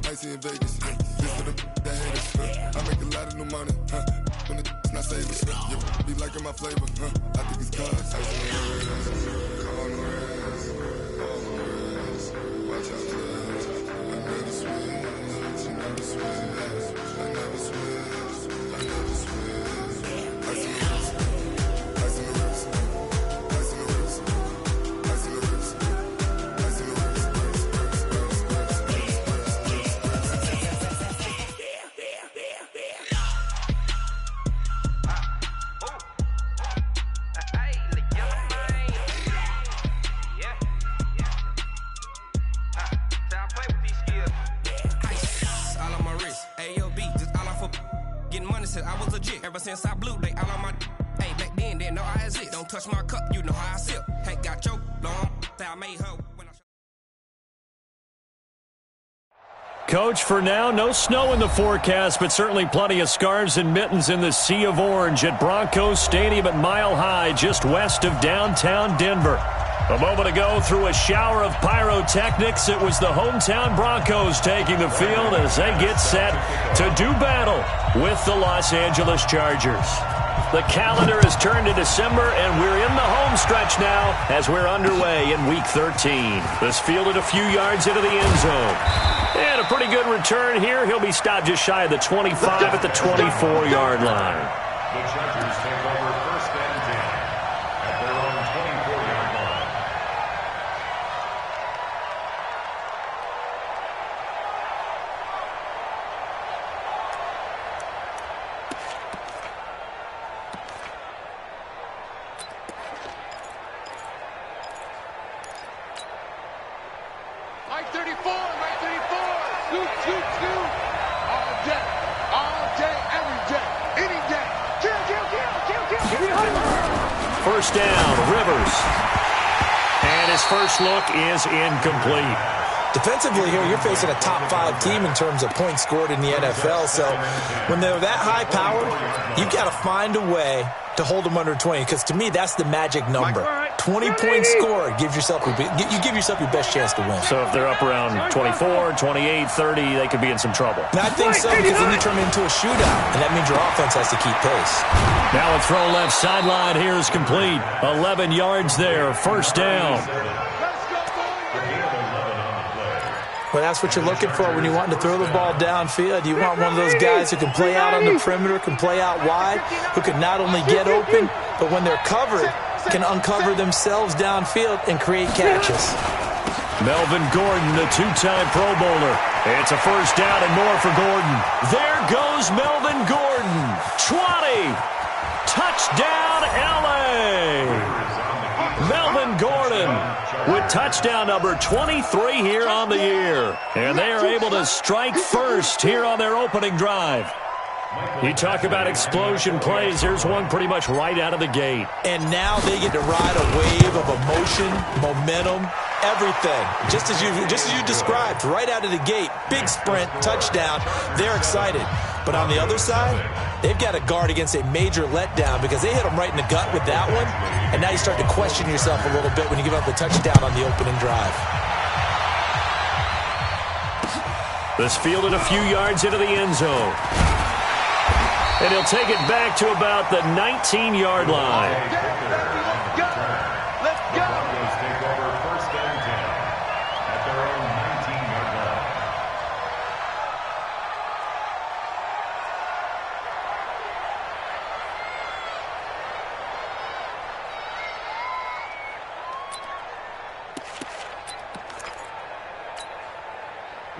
icy in Vegas. This for the haters. I make a lot of new money. When it's not savings. Be liking my flavor. I think it's cause. Icy in the wrist. Call the wrist. Call the wrist. Watch out for this. I never switch. You never switch. I never switch. I never switch. Icy in the wrist. Icy in the wrist. Icy in the wrist. Icy in the wrist. Icy in the wrist. I was legit. Ever since I blew, they all on my. Hey, back then, didn't know I exist. Don't touch my cup, you know how I sip. Hey, got choked, long. I made her when I. Coach, for now, no snow in the forecast, but certainly plenty of scarves and mittens in the sea of orange at Broncos Stadium at Mile High, just west of downtown Denver. A moment ago, through a shower of pyrotechnics, it was the hometown Broncos taking the field as they get set to do battle with the Los Angeles Chargers. The calendar has turned to December, and we're in the home stretch now as we're underway in Week 13. This fielded a few yards into the end zone. And a pretty good return here. He'll be stopped just shy of the 25 at the 24-yard line. The Chargers take over first and 10 at their own 24-yard line. Mike 34, Mike 34, scoop, scoop, scoop. All day, every day, any day. Kill, kill, kill, kill, kill. First down, Rivers. And his first look is incomplete. Defensively here, you're facing a top 5 team in terms of points scored in the NFL. So when they're that high powered, you've got to find a way to hold them under 20. Because to me, that's the magic number. 20 points scored. You give yourself your best chance to win. So if they're up around 24, 28, 30, they could be in some trouble. And I think so, because then you turn it into a shootout, and that means your offense has to keep pace. Now a throw left sideline here is complete. 11 yards there, first down. Well, that's what you're looking for when you're wanting to throw the ball downfield. You want one of those guys who can play out on the perimeter, can play out wide, who can not only get open, but when they're covered, can uncover themselves downfield and create catches. Melvin Gordon, the two-time Pro Bowler. It's a first down and more for Gordon. There goes Melvin Gordon. 20. Touchdown, L.A. Melvin Gordon with touchdown number 23 here on the year. And they are able to strike first here on their opening drive. You talk about explosion plays. Here's one pretty much right out of the gate. And now they get to ride a wave of emotion, momentum, everything. Just as you described, right out of the gate. Big sprint, touchdown. They're excited. But on the other side, they've got to guard against a major letdown because they hit them right in the gut with that one. And now you start to question yourself a little bit when you give up the touchdown on the opening drive. This fielded a few yards into the end zone. And he'll take it back to about the 19-yard line. Let's go. Broncos take over first and 10 at their own 19-yard line.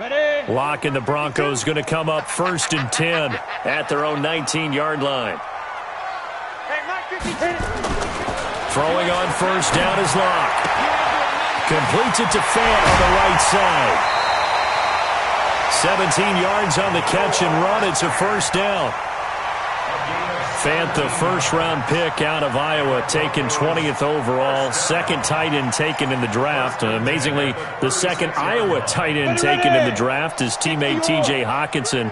Ready? Lock and the Broncos going to come up first and 10 at their own 19-yard line. Hey, Mike 52. Throwing on first down is Locke. Completes it to Fant on the right side. 17 yards on the catch and run. It's a first down. Fant, the first-round pick out of Iowa, taken 20th overall. Second tight end taken in the draft. Amazingly, the second Iowa tight end taken in the draft. His teammate T.J. Hawkinson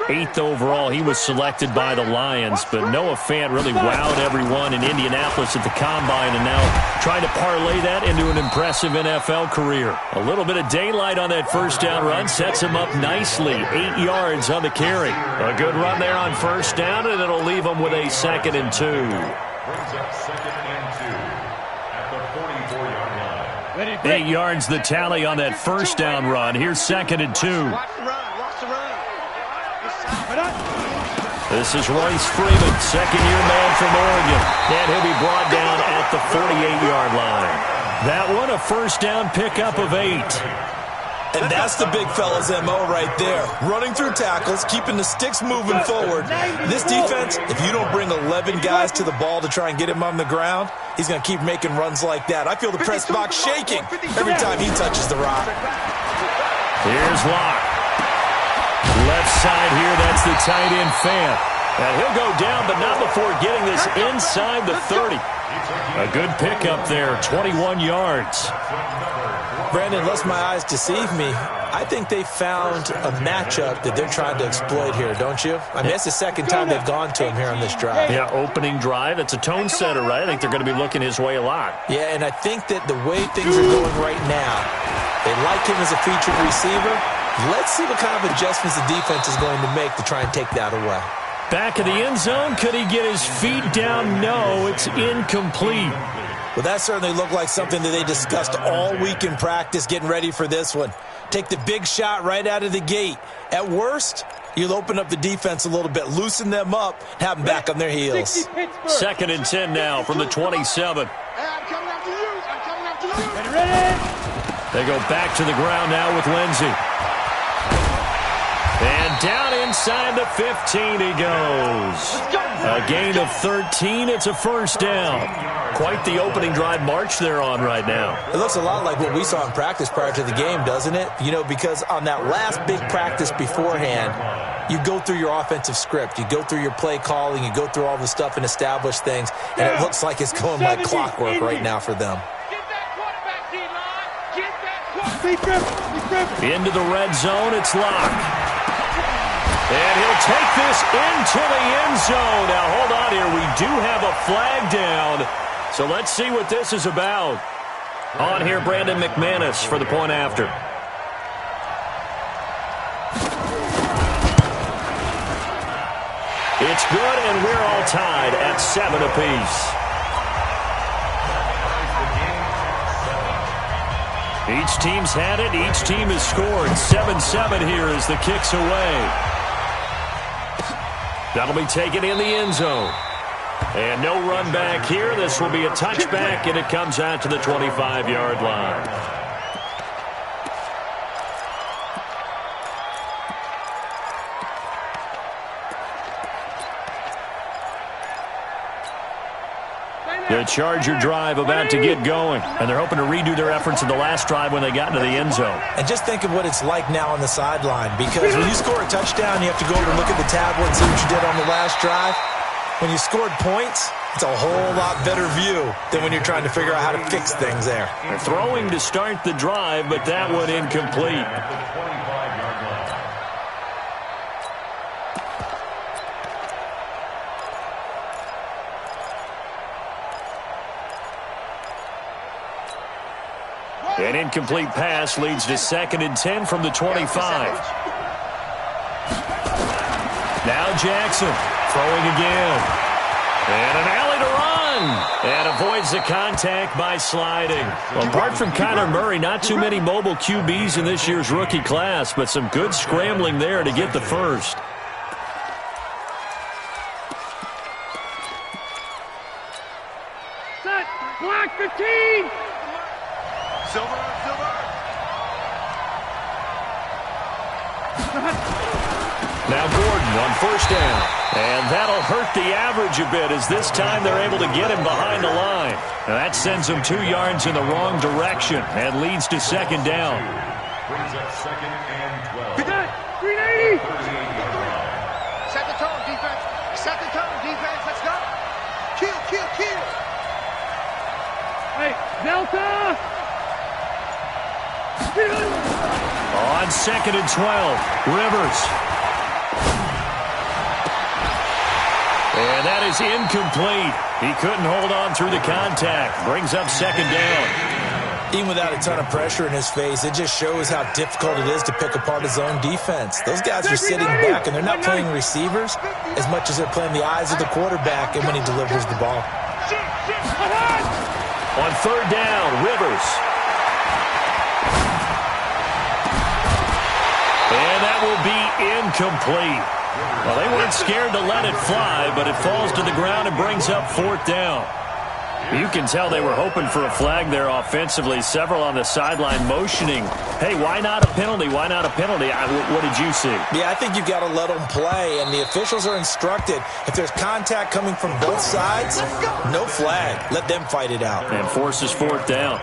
8th overall. He was selected by the Lions, but Noah Fant really wowed everyone in Indianapolis at the Combine, and now trying to parlay that into an impressive NFL career. A little bit of daylight on that first down run sets him up nicely. 8 yards on the carry. A good run there on first down, and it'll leave him with a 2nd and 2. Brings up 2nd and 2 at the 44-yard line. 8 yards the tally on that first down run. Here's 2nd and 2. Watch the run. Watch the run. This is Royce Freeman, second-year man from Oregon. And he'll be brought down at the 48-yard line. That one, a first down pickup of 8. And that's the big fella's MO right there. Running through tackles, keeping the sticks moving forward. This defense, if you don't bring 11 guys to the ball to try and get him on the ground, he's going to keep making runs like that. I feel the press box shaking every time he touches the rock. Here's Locke. Left side here, that's the tight end Fant. And he'll go down, but not before getting this inside the 30. A good pickup there, 21 yards. Brandon, lest my eyes deceive me, I think they found a matchup that they're trying to exploit here, don't you? I mean, it's the second time they've gone to him here on this drive. Yeah, opening drive. It's a tone setter, right? I think they're going to be looking his way a lot. Yeah, and I think that the way things are going right now, they like him as a featured receiver. Let's see what kind of adjustments the defense is going to make to try and take that away. Back of the end zone. Could he get his feet down? No, it's incomplete. Well, that certainly looked like something that they discussed all week in practice getting ready for this one. Take the big shot right out of the gate. At worst, you'll open up the defense a little bit, loosen them up, have them back on their heels. 2nd and 10 now from the 27. I'm coming after you. I'm coming after you. Ready? They go back to the ground now with Lindsey. And down inside the 15 he goes. A gain of 13. It's a first down. Quite the opening drive march they're on right now. It looks a lot like what we saw in practice prior to the game, doesn't it? You know, because on that last big practice beforehand, you go through your offensive script. You go through your play calling. You go through all the stuff and establish things. And it looks like it's going like clockwork right now for them. Into the red zone, it's Locke. And he'll take this into the end zone. Now, hold on here. We do have a flag down. So let's see what this is about. On here, Brandon McManus for the point after. It's good, and we're all tied at 7 apiece. Each team's had it. Each team has scored. 7-7 here as the kick's away. That'll be taken in the end zone. And no run back here. This will be a touchback, and it comes out to the 25-yard line. The Charger drive about to get going, and they're hoping to redo their efforts in the last drive when they got into the end zone. And just think of what it's like now on the sideline, because when you score a touchdown, you have to go over and look at the tablet and see what you did on the last drive. When you scored points, it's a whole lot better view than when you're trying to figure out how to fix things there. They're throwing to start the drive, but that one incomplete. An incomplete pass leads to 2nd and 10 from the 25. Now Jackson throwing again. And an alley to run. And avoids the contact by sliding. Well, apart from Kyler Murray, not too many mobile QBs in this year's rookie class, but some good scrambling there to get the first. Set. Block 15. Silver. Now Gordon on first down. And that'll hurt the average a bit as this time they're able to get him behind the line. Now that sends him 2 yards in the wrong direction and leads to 2nd down. Brings up 2nd and 12. Get that. 380. Set the tone, defense. Set the tone, defense. Let's go. Kill. Hey, Delta. On 2nd and 12, Rivers. And that is incomplete. He couldn't hold on through the contact. Brings up second down. Even without a ton of pressure in his face, it just shows how difficult it is to pick apart his own defense. Those guys are sitting back, and they're not playing receivers as much as they're playing the eyes of the quarterback and when he delivers the ball. On third down, Rivers. And that will be incomplete. Well, they weren't scared to let it fly, but it falls to the ground and brings up fourth down. You can tell they were hoping for a flag there offensively. Several on the sideline motioning, hey, why not a penalty? Why not a penalty? What did you see? Yeah, I think you've got to let them play, and the officials are instructed, if there's contact coming from both sides, no flag. Let them fight it out. And forces fourth down.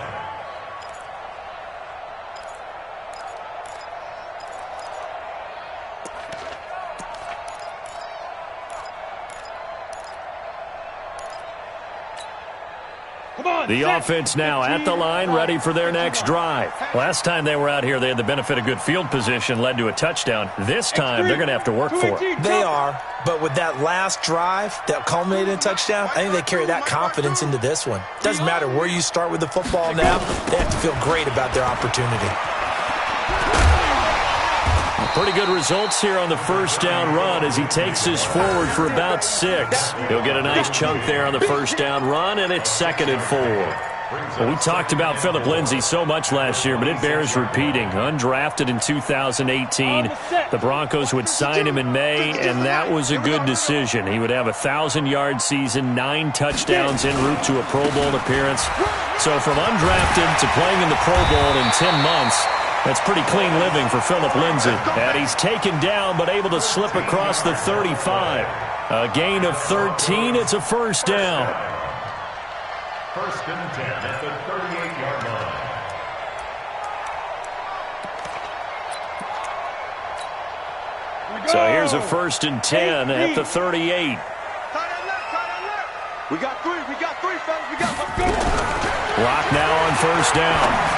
The offense now at the line, ready for their next drive. Last time they were out here, they had the benefit of good field position, led to a touchdown. This time, they're going to have to work for it. They are, but with that last drive that culminated in a touchdown, I think they carry that confidence into this one. Doesn't matter where you start with the football now, they have to feel great about their opportunity. Pretty good results here on the first down run as he takes us forward for about 6. He'll get a nice chunk there on the first down run, and it's 2nd and 4. Well, we talked about Phillip Lindsay so much last year, but it bears repeating. Undrafted in 2018, the Broncos would sign him in May, and that was a good decision. He would have a 1,000-yard season, 9 touchdowns en route to a Pro Bowl appearance. So from undrafted to playing in the Pro Bowl in 10 months, that's pretty clean living for Phillip Lindsay. And he's taken down but able to slip across the 35. A gain of 13. It's a first down. First and 10 at the 38-yard line. So here's a first and 10 at the 38. We got three, fellas. Let's go. Lock now on first down.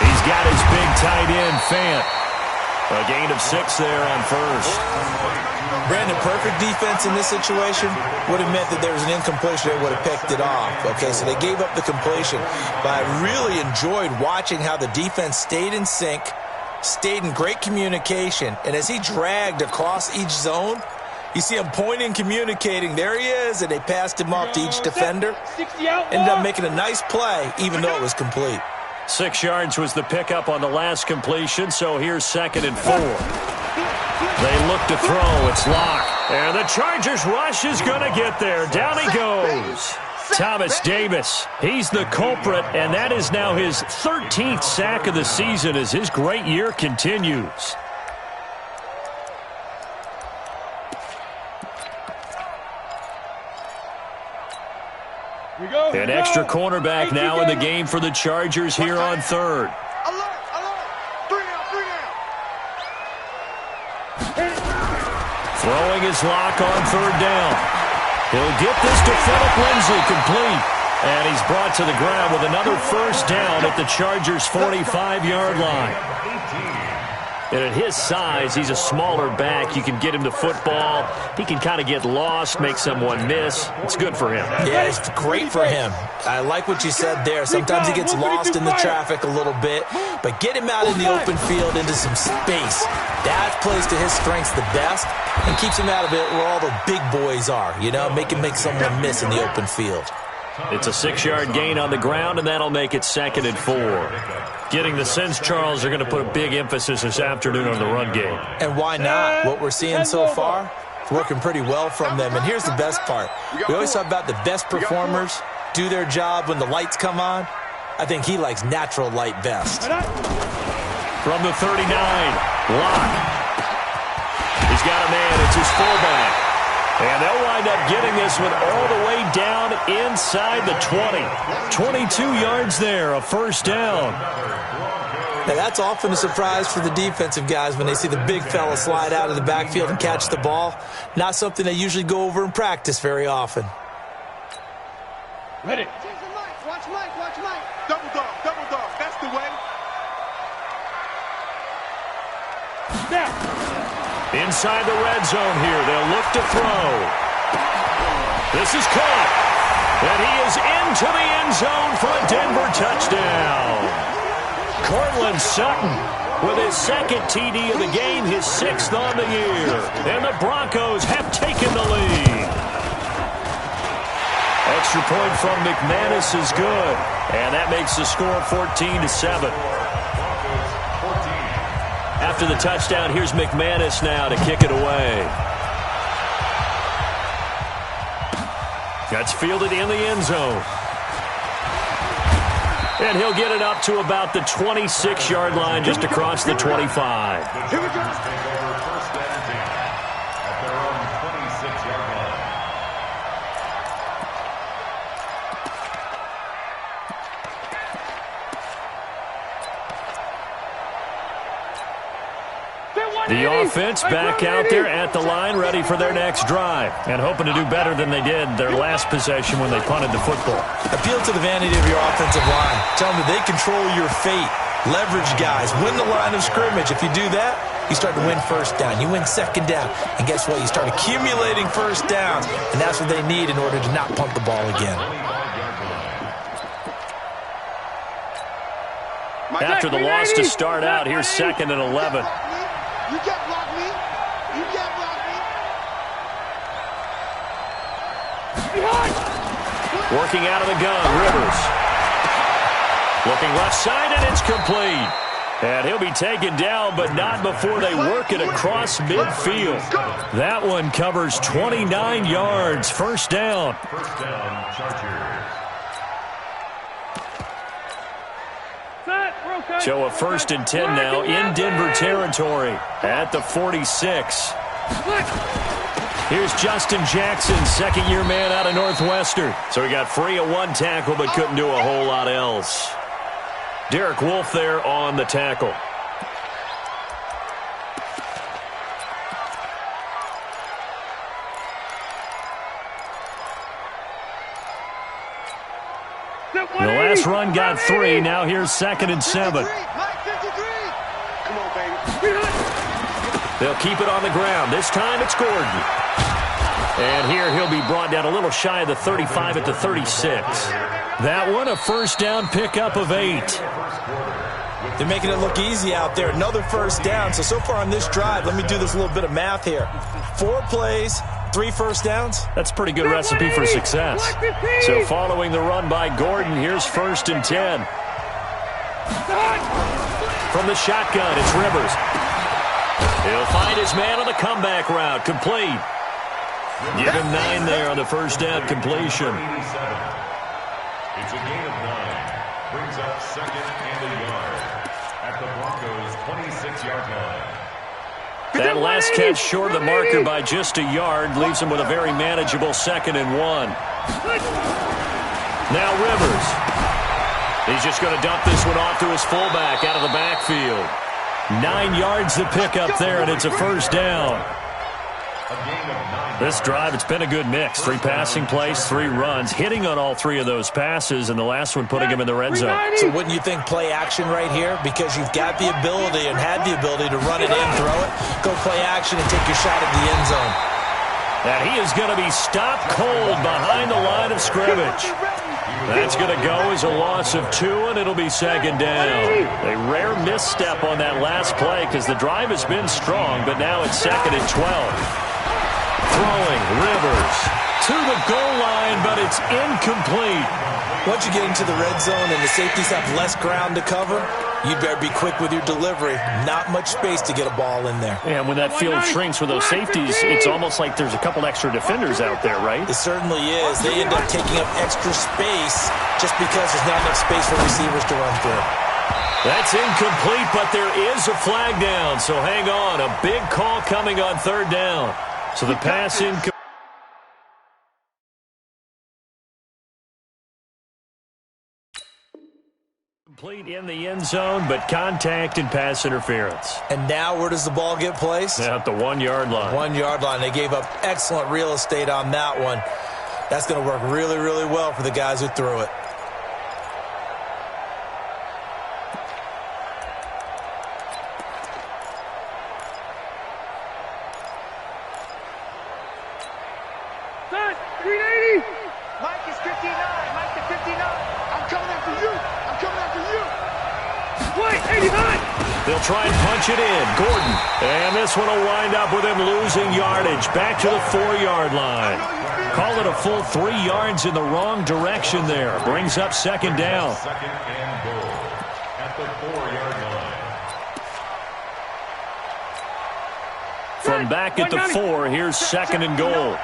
He's got his big tight end, Fant. A gain of 6 there on first. Brandon, perfect defense in this situation would have meant that there was an incompletion. They would have picked it off. Okay, so they gave up the completion. But I really enjoyed watching how the defense stayed in sync, stayed in great communication. And as he dragged across each zone, you see him pointing, communicating. There he is, and they passed him off to each defender. Ended up making a nice play, even though it was complete. 6 yards was the pickup on the last completion, so here's 2nd and 4. They look to throw. It's locked. And the Chargers rush is going to get there. Down he goes. Thomas Davis, he's the culprit, and that is now his 13th sack of the season as his great year continues. An extra cornerback now in the game for the Chargers here on third. Throwing his lock on third down. He'll get this to Phillip Lindsay complete. And he's brought to the ground with another first down at the Chargers' 45-yard line. And at his size, he's a smaller back. You can get him the football. He can kind of get lost, make someone miss. It's good for him. Yeah, it's great for him. I like what you said there. Sometimes he gets lost in the traffic a little bit, but get him out in the open field into some space. That plays to his strengths the best and keeps him out of it where all the big boys are, you know, make someone miss in the open field. It's a 6-yard gain on the ground, and that'll make it 2nd and 4. Getting the sense Charles are going to put a big emphasis this afternoon on the run game. And why not? What we're seeing so far, it's working pretty well from them. And here's the best part. We always talk about the best performers do their job when the lights come on. I think he likes natural light best. From the 39, Locke. He's got a man. It's his fullback. And they'll wind up getting this one all the way down inside the 20. 22 yards there, a first down. Now that's often a surprise for the defensive guys when they see the big fella slide out of the backfield and catch the ball. Not something they usually go over in practice very often. Ready. Watch Mike. Double dog. That's the way. Now. Inside the red zone here. They'll look to throw. This is caught. And he is into the end zone for a Denver touchdown. Cortland Sutton with his second TD of the game, his 6th on the year. And the Broncos have taken the lead. Extra point from McManus is good. And that makes the score 14-7. After the touchdown, here's McManus now to kick it away. That's fielded in the end zone. And he'll get it up to about the 26-yard line, just across the 25. Here we go. Take over first and 10 at their own 26-yard line. The offense back out there at the line, ready for their next drive, and hoping to do better than they did their last possession when they punted the football. Appeal to the vanity of your offensive line. Tell them that they control your fate. Leverage guys. Win the line of scrimmage. If you do that, you start to win first down. You win second down. And guess what? You start accumulating first downs, and that's what they need in order to not punt the ball again. After the loss to start out, here's 2nd and 11. You can't block me. You can't block me. Working out of the gun, Rivers. Looking left side, and it's complete. And he'll be taken down, but not before they work it across midfield. That one covers 29 yards. First down. First down, Chargers. So a 1st and 10 now in Denver territory at the 46. Here's Justin Jackson, 2nd-year man out of Northwestern. So he got free of one tackle but couldn't do a whole lot else. Derek Wolfe there on the tackle. The last run got 3. Now here's 2nd and 7. Come on, baby. They'll keep it on the ground. This time it's Gordon. And here he'll be brought down a little shy of the 35 at the 36. That one a first down pickup of 8. They're making it look easy out there. Another first down. So far on this drive, let me do this little bit of math here. 4 plays, 3 first downs. That's a pretty good recipe for success. So following the run by Gordon, here's 1st and 10. From the shotgun, it's Rivers. He'll find his man on the comeback route. Complete. Give him 9 there on the first down completion. It's a gain of 9. Brings up 2nd and a yard at the Broncos' 26-yard line. That last catch short of the marker by just a yard leaves him with a very manageable 2nd and 1. Now Rivers. He's just going to dump this one off to his fullback out of the backfield. 9 yards to pick up there, and it's a first down. This drive, it's been a good mix. 3 passing plays, 3 runs, hitting on all 3 of those passes, and the last one putting him in the red zone. So wouldn't you think play action right here? Because you've got the ability and had the ability to run it in, throw it, go play action, and take your shot at the end zone. And he is going to be stopped cold behind the line of scrimmage. That's going to go as a loss of 2, and it'll be 2nd down. A rare misstep on that last play because the drive has been strong, but now it's 2nd and 12. Throwing, Rivers to the goal line, but it's incomplete. Once you get into the red zone and the safeties have less ground to cover, you better be quick with your delivery. Not much space to get a ball in there. And when that field shrinks with those safeties, it's almost like there's a couple extra defenders out there, right? It certainly is. They end up taking up extra space just because there's not enough space for receivers to run through. That's incomplete, but there is a flag down, so hang on. A big call coming on 3rd down. So the pass incomplete. Complete in the end zone, but contact and pass interference. And now where does the ball get placed? At the 1-yard line. 1-yard line. They gave up excellent real estate on that one. That's going to work really, really well for the guys who threw it. They'll try and punch it in. Gordon. And this one will wind up with him losing yardage. Back to the 4-yard line. Call it a full 3 yards in the wrong direction there. Brings up second down. Second and goal at the 4-yard line. From back at the 4, here's second and goal.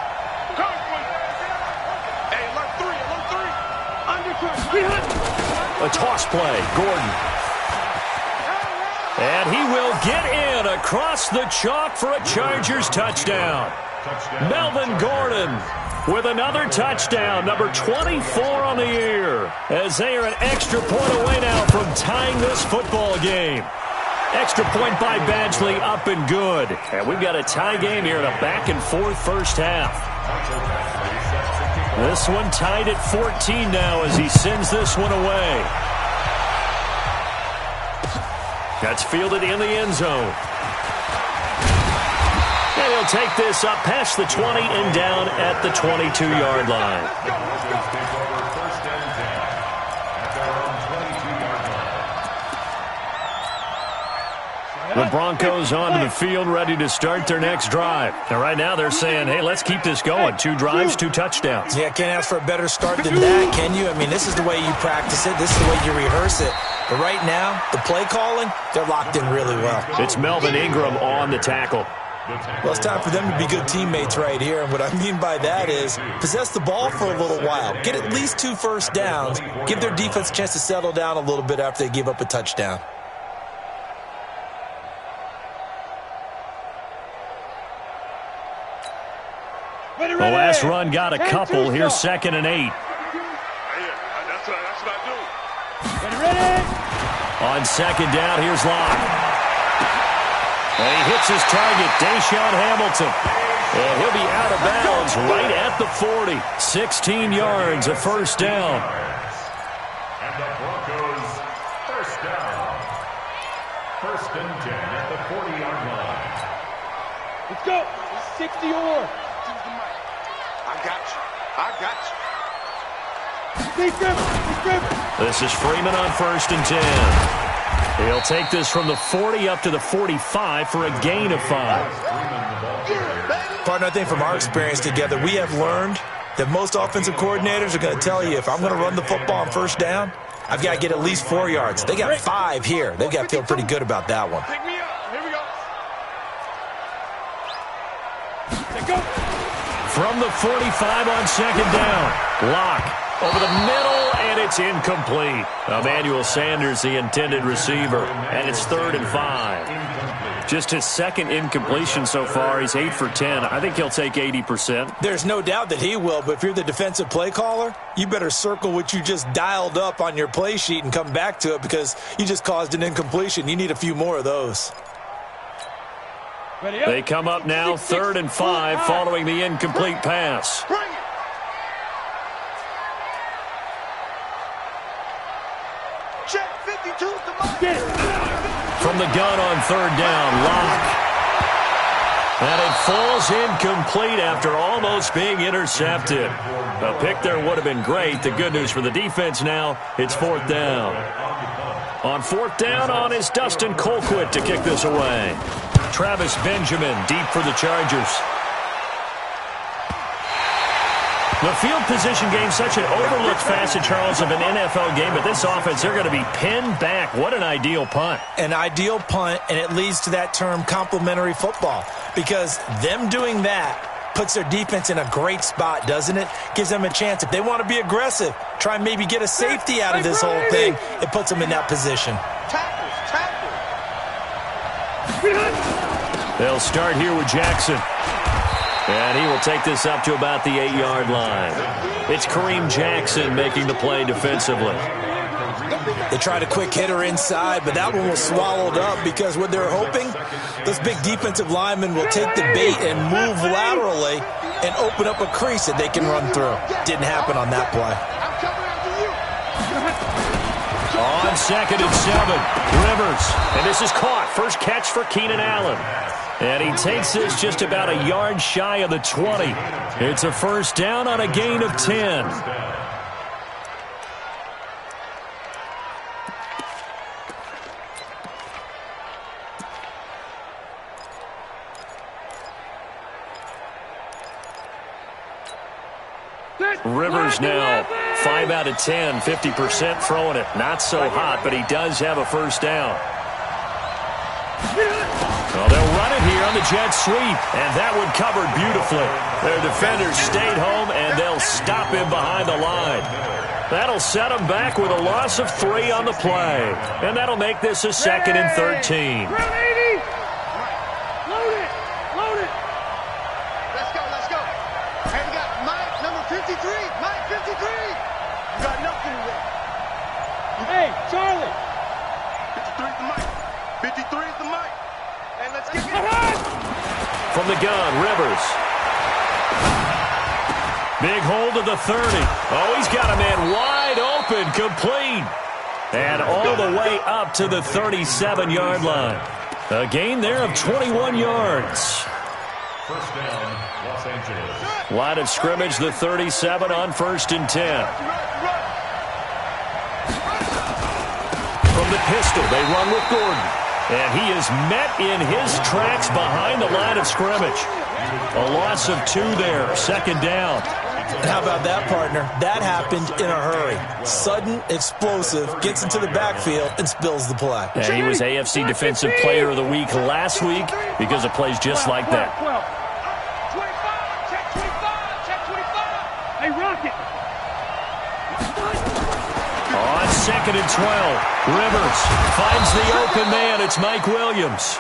A toss play. Gordon. And he will get in across the chalk for a Chargers touchdown. Melvin Gordon with another touchdown, number 24 on the year, as they are an extra point away now from tying this football game. Extra point by Badgley, up and good. And we've got a tie game here in a back-and-forth first half. This one tied at 14 now as he sends this one away. That's fielded in the end zone. And he'll take this up past the 20 and down at the 22-yard line. The Broncos onto the field, ready to start their next drive. And right now they're saying, hey, let's keep this going. 2 drives, 2 touchdowns. Yeah, can't ask for a better start than that, can you? I mean, this is the way you practice it. This is the way you rehearse it. But right now, the play calling, they're locked in really well. It's Melvin Ingram on the tackle. Well, it's time for them to be good teammates right here. And what I mean by that is possess the ball for a little while. Get at least 2 first downs. Give their defense a chance to settle down a little bit after they give up a touchdown. The last run got a couple. Here's second and 8. That's what I do. On second down, here's Locke. And he hits his target, Deshaun Hamilton. And he'll be out of bounds right at the 40. 16 yards, a first down. And the Broncos first down. First and 10 at the 40-yard line. Let's go. 60 or. I got you. This is Freeman on first and 10. He'll take this from the 40 up to the 45 for a gain of 5. Partner, I think from our experience together, we have learned that most offensive coordinators are going to tell you, if I'm going to run the football on first down, I've got to get at least 4 yards. They got 5 here. They've got to feel pretty good about that one. Pick me up. Here we go. Let's go. From the 45 on second down. Locke over the middle, and it's incomplete. Emmanuel Sanders, the intended receiver, and it's 3rd and 5. Just his second incompletion so far. He's 8 for 10. I think he'll take 80%. There's no doubt that he will, but if you're the defensive play caller, you better circle what you just dialed up on your play sheet and come back to it because you just caused an incompletion. You need a few more of those. They come up now 3rd and 5 following the incomplete pass. Check 52 to From the gun on 3rd down, Locke. And it falls incomplete after almost being intercepted. A pick there would have been great. The good news for the defense now, it's 4th down. On 4th down on is Dustin Colquitt to kick this away. Travis Benjamin deep for the Chargers. The field position game, such an overlooked facet, Charles, of an NFL game, but this offense, they're going to be pinned back. What an ideal punt. An ideal punt, and it leads to that term complementary football, because them doing that puts their defense in a great spot, doesn't it? Gives them a chance. If they want to be aggressive, try and maybe get a safety out of this whole thing, it puts them in that position. They'll start here with Jackson. And he will take this up to about the 8-yard line. It's Kareem Jackson making the play defensively. They tried a quick hitter inside, but that one was swallowed up because what they're hoping, those big defensive linemen will take the bait and move laterally and open up a crease that they can run through. Didn't happen on that play. On 2nd and 7, Rivers. And this is caught. First catch for Keenan Allen. And he takes this just about a yard shy of the 20. It's a first down on a gain of 10. Rivers now 5 out of 10, 50% throwing it. Not so hot, but he does have a first down. Well, they'll run it here on the jet sweep, and that one covered beautifully. Their defenders stayed home, and they'll stop him behind the line. That'll set him back with a loss of 3 on the play, and that'll make this a 2nd and 13. Load it. Let's go. Hey, we got Mike, number 53. Mike, 53. You got nothing there. Hey, Charlie. 53 is the Mike. 53 is the Mike. And let's get it. From the gun, Rivers. Big hold of the 30. Oh, he's got a man wide open, complete. And all the way up to the 37-yard line. A gain there of 21 yards. First down, Los Angeles. Line of scrimmage, the 37 on 1st and 10. From the pistol, they run with Gordon. And he is met in his tracks behind the line of scrimmage. A loss of 2 there, 2nd down. How about that, partner? That happened in a hurry. Sudden, explosive, gets into the backfield, and spills the play. And he was AFC Defensive Player of the Week last week because of plays just like that. 25, check 25. Hey, Rocket. On 2nd and 12, Rivers finds the open man. It's Mike Williams.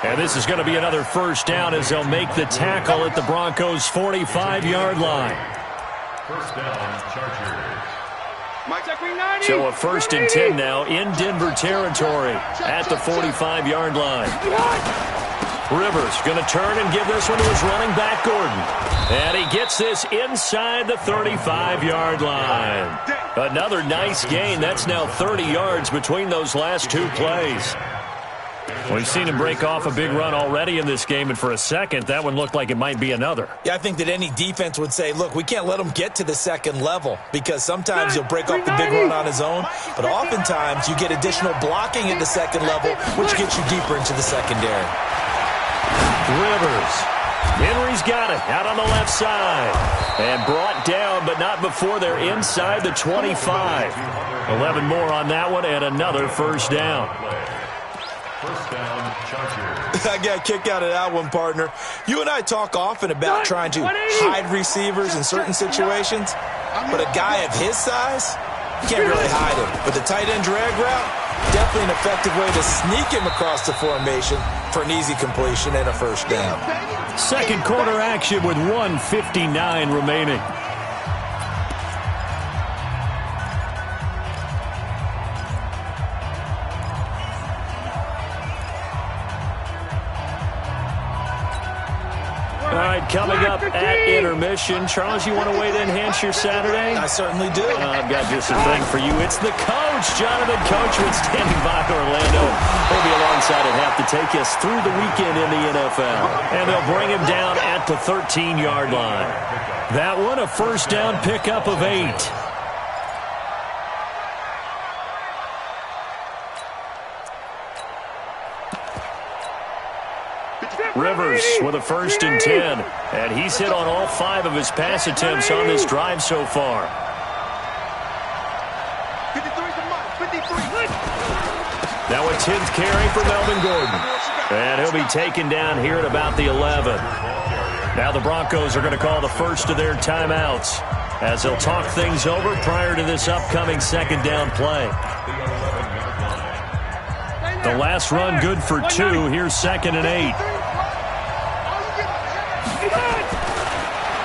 And this is going to be another first down as they'll make the tackle at the Broncos' 45-yard line. First down, Chargers. So a 1st and 10 now in Denver territory at the 45-yard line. Rivers going to turn and give this one to his running back, Gordon. And he gets this inside the 35-yard line. Another nice gain. That's now 30 yards between those last 2 plays. We've seen him break off a big run already in this game, and for a second, that one looked like it might be another. Yeah, I think that any defense would say, look, we can't let him get to the 2nd level because sometimes he'll break off the big run on his own, but oftentimes you get additional blocking at the 2nd level, which gets you deeper into the secondary. Rivers. Henry's got it out on the left side. And brought down, but not before they're inside the 25. 11 more on that one, and another first down. First down, Chargers. I got a kick out of that one, partner. You and I talk often about trying to hide receivers in certain situations, but a guy of his size, you can't really hide him. But the tight end drag route, definitely an effective way to sneak him across the formation for an easy completion and a first down. 2nd quarter action with 1:59 remaining. All right, coming up at intermission. Charles, you want to wait to enhance your Saturday? I certainly do. I've got just a thing for you. It's the coach, Jonathan Coachman, standing by Orlando. He'll be alongside at half to take us through the weekend in the NFL. And they'll bring him down at the 13-yard line. That one, a first down pickup of 8. Rivers with a 1st and 10. And he's hit on all 5 of his pass attempts on this drive so far. 53's the Mike. 53. Now a 10th carry for Melvin Gordon. And he'll be taken down here at about the 11. Now the Broncos are going to call the first of their timeouts as they'll talk things over prior to this upcoming 2nd down play. The last run good for 2. Here's 2nd and 8.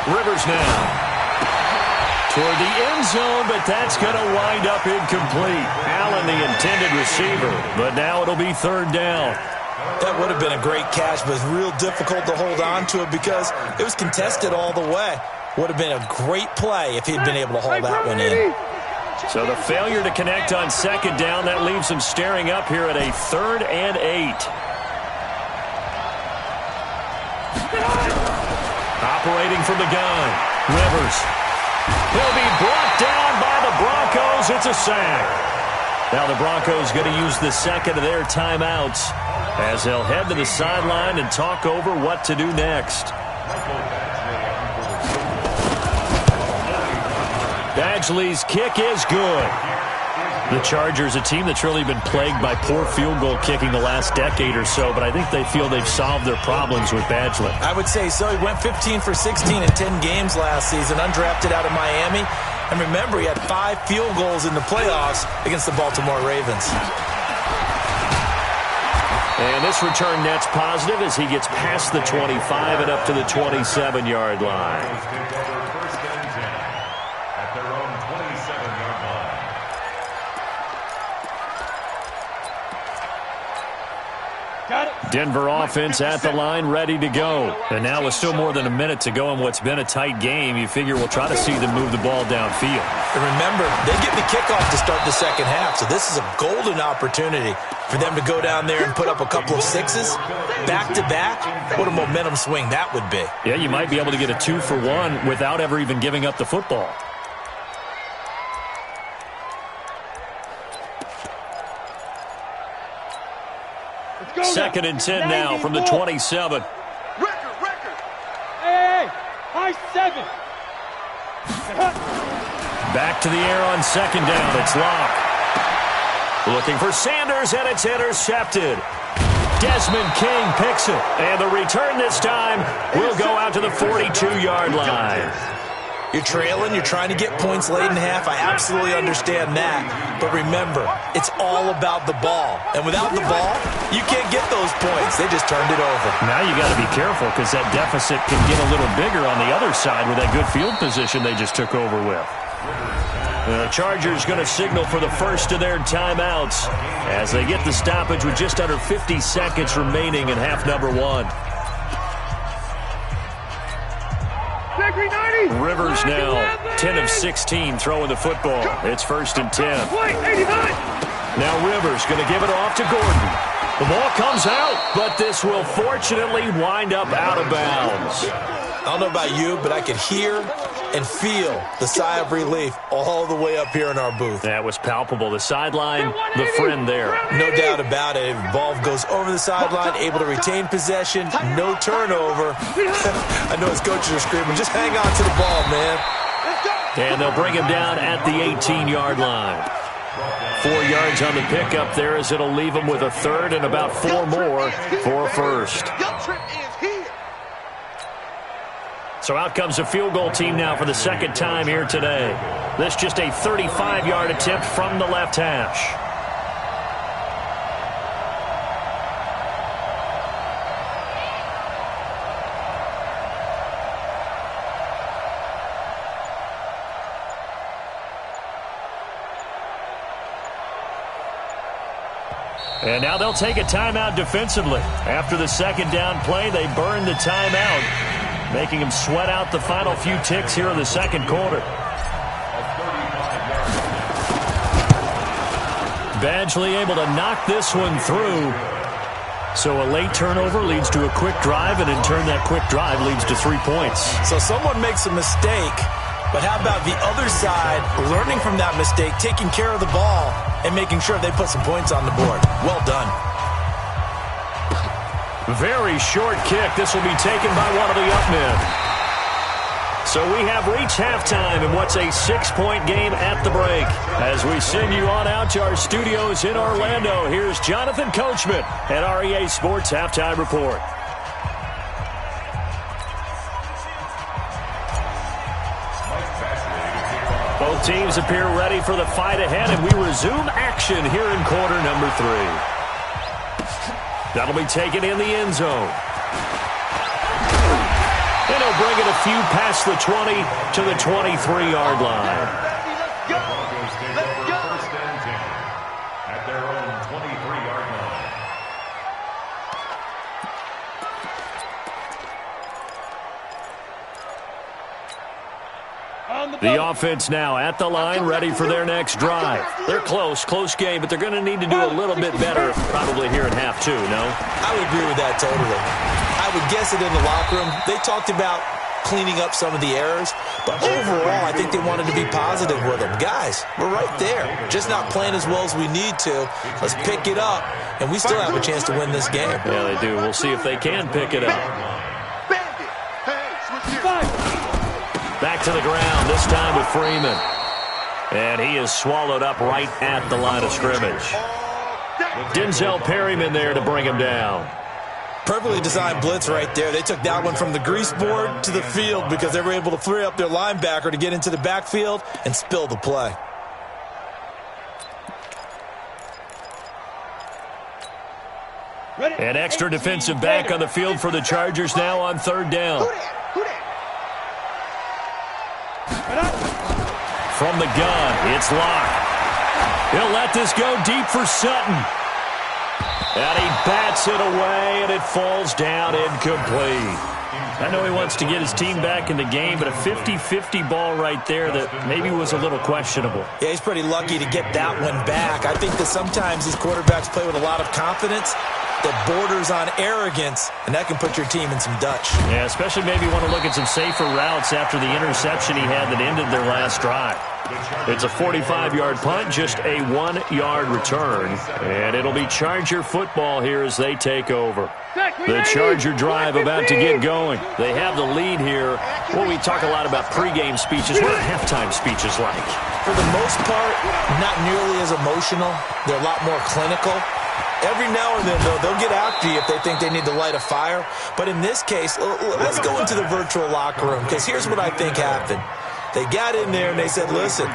Rivers now toward the end zone, but that's going to wind up incomplete. Allen, the intended receiver, but now it'll be 3rd down. That would have been a great catch, but it's real difficult to hold on to it because it was contested all the way. Would have been a great play if he'd been able to hold that one in. So the failure to connect on 2nd down, that leaves him staring up here at a 3rd and 8. Operating from the gun, Rivers. He'll be brought down by the Broncos. It's a sack. Now the Broncos going to use the 2nd of their timeouts as they'll head to the sideline and talk over what to do next. Badgley's kick is good. The Chargers, a team that's really been plagued by poor field goal kicking the last decade or so, but I think they feel they've solved their problems with Badgley. I would say so. He went 15 for 16 in 10 games last season, undrafted out of Miami. And remember, he had 5 field goals in the playoffs against the Baltimore Ravens. And this return net's positive as he gets past the 25 and up to the 27-yard line. Denver offense at the line, ready to go. And now with still more than a minute to go in what's been a tight game, you figure we'll try to see them move the ball downfield. And remember, they get the kickoff to start the second half, so this is a golden opportunity for them to go down there and put up a couple of sixes back-to-back. What a momentum swing that would be. Yeah, you might be able to get a 2-for-1 without ever even giving up the football. Second and 10 now from the 27. Record. Hey, high 7. Back to the air on second down. It's Locke. Looking for Sanders, and it's intercepted. Desmond King picks it. And the return this time will go out to the 42-yard line. You're trailing, you're trying to get points late in half. I absolutely understand that. But remember, it's all about the ball. And without the ball, you can't get those points. They just turned it over. Now you got to be careful because that deficit can get a little bigger on the other side with that good field position they just took over with. The Chargers going to signal for the first of their timeouts as they get the stoppage with just under 50 seconds remaining in half number 1. Rivers now 10 of 16 throwing the football. It's first and 10. Now Rivers going to give it off to Gordon. The ball comes out, but this will fortunately wind up out of bounds. I don't know about you, but I could hear and feel the sigh of relief all the way up here in our booth. That was palpable. The sideline, the friend there. No doubt about it. Ball goes over the sideline, able to retain possession, no turnover. I know his coaches are screaming, just hang on to the ball, man. And they'll bring him down at the 18-yard line. 4 yards on the pickup there as it'll leave him with a third and about 4 more for a first. So out comes a field goal team now for the second time here today. This just a 35-yard attempt from the left hash. And now they'll take a timeout defensively. After the second down play, they burn the timeout, making them sweat out the final few ticks here in the second quarter. Badgley able to knock this one through. So a late turnover leads to a quick drive, and in turn that quick drive leads to 3 points. So someone makes a mistake, but how about the other side learning from that mistake, taking care of the ball, and making sure they put some points on the board? Well done. Very short kick. This will be taken by one of the up men. So we have reached halftime in what's a 6-point game at the break. As we send you on out to our studios in Orlando, here's Jonathan Coachman at REA Sports Halftime Report. Both teams appear ready for the fight ahead, and we resume action here in quarter number 3. That'll be taken in the end zone. And he'll bring it a few past the 20 to the 23-yard line. Broncos take over first and 10 at their own 23-yard line. The offense now at the line, ready for their next drive. They're close game, but they're going to need to do a little bit better probably here in half 2, no? I would agree with that totally. I would guess it in the locker room. They talked about cleaning up some of the errors, but overall, I think they wanted to be positive with them. Guys, we're right there. Just not playing as well as we need to. Let's pick it up, and we still have a chance to win this game. Yeah, they do. We'll see if they can pick it up. Back to the ground, this time with Freeman. And he is swallowed up right at the line of scrimmage. Denzel Perryman there to bring him down. Perfectly designed blitz right there. They took that one from the grease board to the field because they were able to free up their linebacker to get into the backfield and spill the play. An extra defensive back on the field for the Chargers now on third down. From the gun, it's Locke. He'll let this go deep for Sutton. And he bats it away, and it falls down incomplete. I know he wants to get his team back in the game, but a 50-50 ball right there that maybe was a little questionable. Yeah, he's pretty lucky to get that one back. I think that sometimes these quarterbacks play with a lot of confidence that borders on arrogance, and that can put your team in some Dutch. Yeah, especially maybe want to look at some safer routes after the interception he had that ended their last drive. It's a 45-yard punt, just a 1-yard return, and it'll be Charger football here as they take over. The Charger drive about to get going. They have the lead here. Well, we talk a lot about pregame speeches. What are halftime speeches like? For the most part, not nearly as emotional. They're a lot more clinical. Every now and then, though, they'll get after you if they think they need to light a fire. But in this case, let's go into the virtual locker room, because here's what I think happened. They got in there and they said, listen,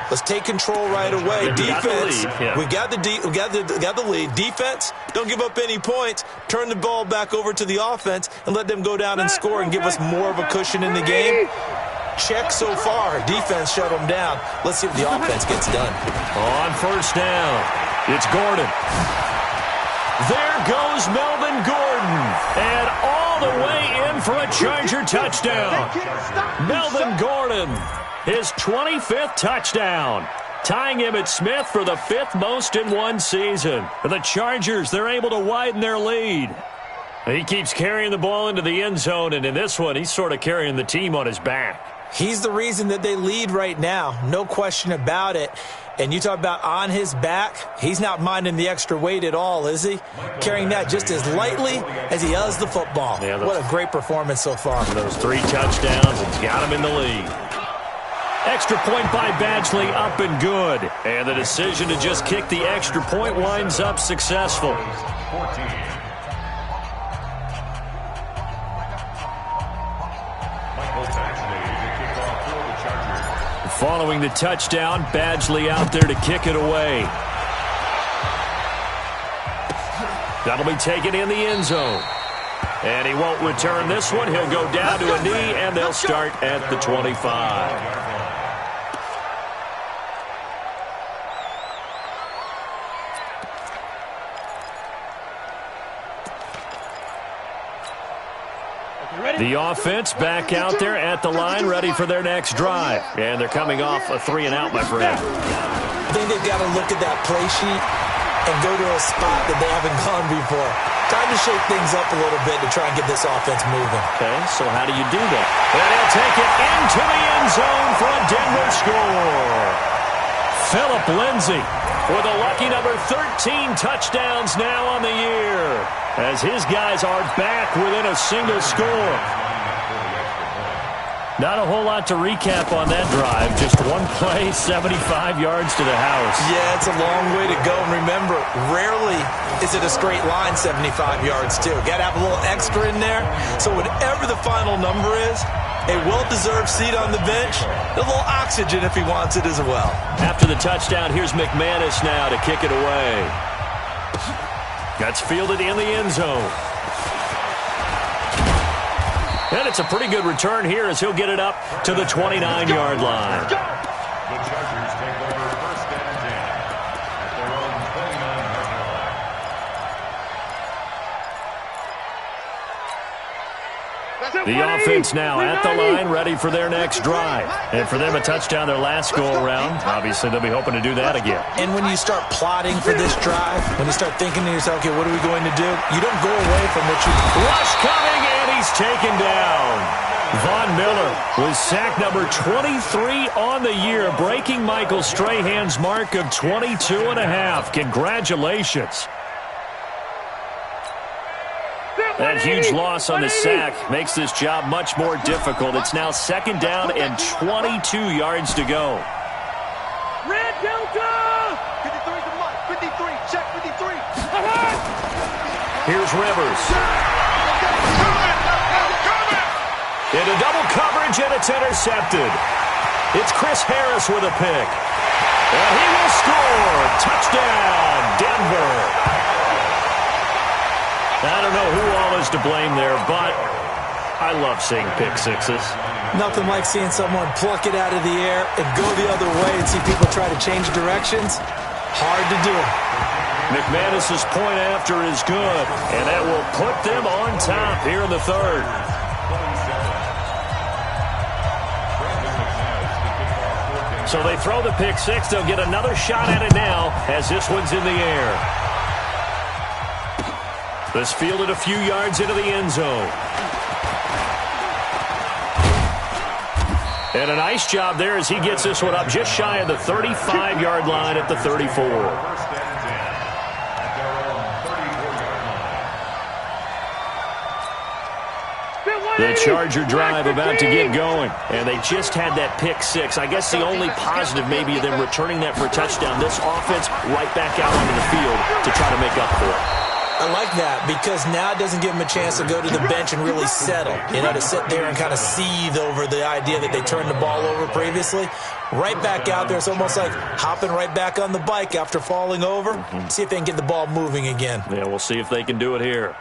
let's take control right away. Defense, we got the lead. Defense, don't give up any points. Turn the ball back over to the offense and let them go down and score and give us more of a cushion in the game. Check so far. Defense shut them down. Let's see if the offense gets done. On first down, it's Gordon. There goes Melvin Gordon, and all the way in for a Charger touchdown. Melvin Gordon, his 25th touchdown, tying Emmitt Smith for the 5th most in one season. The Chargers, they're able to widen their lead. He keeps carrying the ball into the end zone, and in this one, he's sort of carrying the team on his back. He's the reason that they lead right now, no question about it. And you talk about on his back, he's not minding the extra weight at all, is he? Carrying that just as lightly as he does the football. Yeah, what a great performance so far. Those 3 touchdowns and got him in the lead. Extra point by Badgley, up and good. And the decision to just kick the extra point winds up successful. 14. Following the touchdown, Badgley out there to kick it away. That'll be taken in the end zone. And he won't return this one. He'll go down to a knee, and they'll start at the 25. The offense back out there at the line, ready for their next drive. And they're coming off a 3-and-out, my friend. I think they've got to look at that play sheet and go to a spot that they haven't gone before. Time to shake things up a little bit to try and get this offense moving. Okay, so how do you do that? And he'll take it into the end zone for a Denver score. Phillip Lindsay with a lucky number 13 touchdowns now on the year, as his guys are back within a single score. Not a whole lot to recap on that drive. Just one play, 75 yards to the house. Yeah, it's a long way to go. And remember, rarely is it a straight line 75 yards, too. Got to have a little extra in there. So whatever the final number is, a well-deserved seat on the bench, a little oxygen if he wants it as well. After the touchdown, here's McManus now to kick it away. That's fielded in the end zone. And it's a pretty good return here as he'll get it up to the 29-yard line. The Chargers take over first and 10 at their own 29-yard line. The offense now at the line, ready for their next drive. And for them, a touchdown their last go-around. Obviously, they'll be hoping to do that again. And when you start plotting for this drive, when you start thinking to yourself, okay, what are we going to do? You don't go away from what you... Rush coming, and he's taken down. Von Miller with sack number 23 on the year, breaking Michael Strahan's mark of 22.5. Congratulations. That huge loss on the sack makes this job much more difficult. It's now second down and 22 yards to go. Here's Rivers. Into double coverage, and it's intercepted. It's Chris Harris with a pick. And he will score. Touchdown, Denver. I don't know who all is to blame there, but I love seeing pick sixes. Nothing like seeing someone pluck it out of the air and go the other way and see people try to change directions. Hard to do. McManus's point after is good, and that will put them on top here in the third. So they throw the pick six. They'll get another shot at it now as this one's in the air. This fielded a few yards into the end zone. And a nice job there as he gets this one up just shy of the 35-yard line at the 34. The Charger drive about to get going, and they just had that pick six. I guess the only positive maybe of them returning that for a touchdown. This offense right back out onto the field to try to make up for it. I like that because now it doesn't give them a chance to go to the bench and really settle, to sit there and kind of seethe over the idea that they turned the ball over previously. Right back out there. It's almost like hopping right back on the bike after falling over. See if they can get the ball moving again. Yeah, we'll see if they can do it here.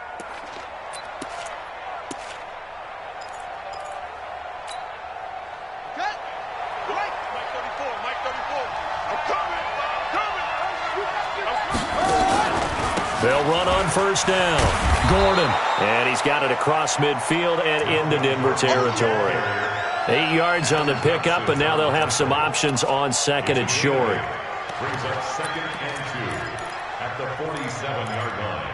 They'll run on first down. Gordon. And he's got it across midfield and into Denver territory. 8 yards on the pickup, and now they'll have some options on second and short. Brings up 2nd and 2 at the 47-yard line.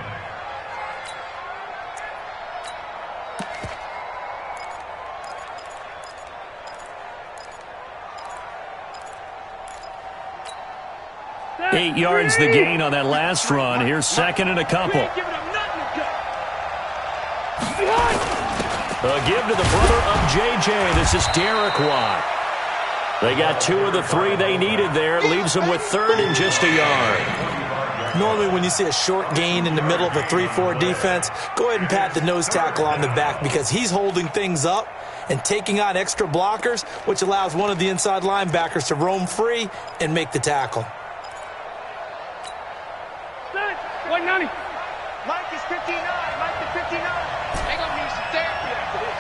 Eight yards the gain on that last run. Here's second and a couple. A give to the brother of J.J. This is Derek Watt. They got 2 of the 3 they needed there. It leaves them with third and just a yard. Normally when you see a short gain in the middle of a 3-4 defense, go ahead and pat the nose tackle on the back because he's holding things up and taking on extra blockers, which allows one of the inside linebackers to roam free and make the tackle. Mike is 59. Mike is 59. They're going to need some therapy after this.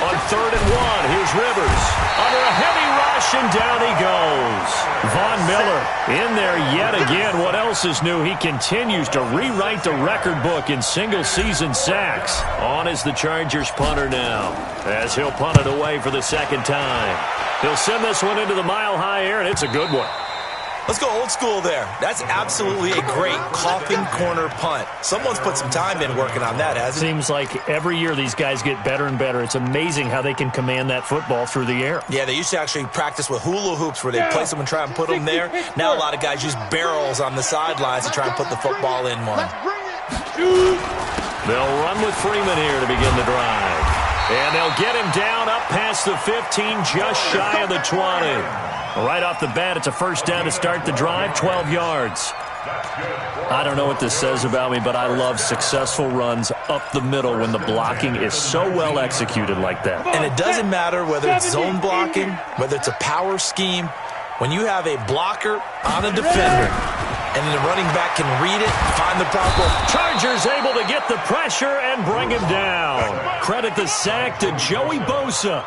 On 3rd and 1, here's Rivers. Under a heavy rush, and down he goes. Von Miller in there yet again. What else is new? He continues to rewrite the record book in single-season sacks. On is the Chargers punter now, as he'll punt it away for the second time. He'll send this one into the mile-high air, and it's a good one. Let's go old school there. That's absolutely a great coffin corner punt. Someone's put some time in working on that, hasn't it? Seems like every year these guys get better and better. It's amazing how they can command that football through the air. Yeah, they used to actually practice with hula hoops where they place them and try and put them there. Now a lot of guys use barrels on the sidelines to try and put the football in one. They'll run with Freeman here to begin the drive. And they'll get him down up past the 15, just shy of the 20. Right off the bat, it's a first down to start the drive, 12 yards. I don't know what this says about me, but I love successful runs up the middle when the blocking is so well executed like that. And it doesn't matter whether it's zone blocking, whether it's a power scheme. When you have a blocker on a defender, and the running back can read it, find the proper. Chargers able to get the pressure and bring him down. Credit the sack to Joey Bosa.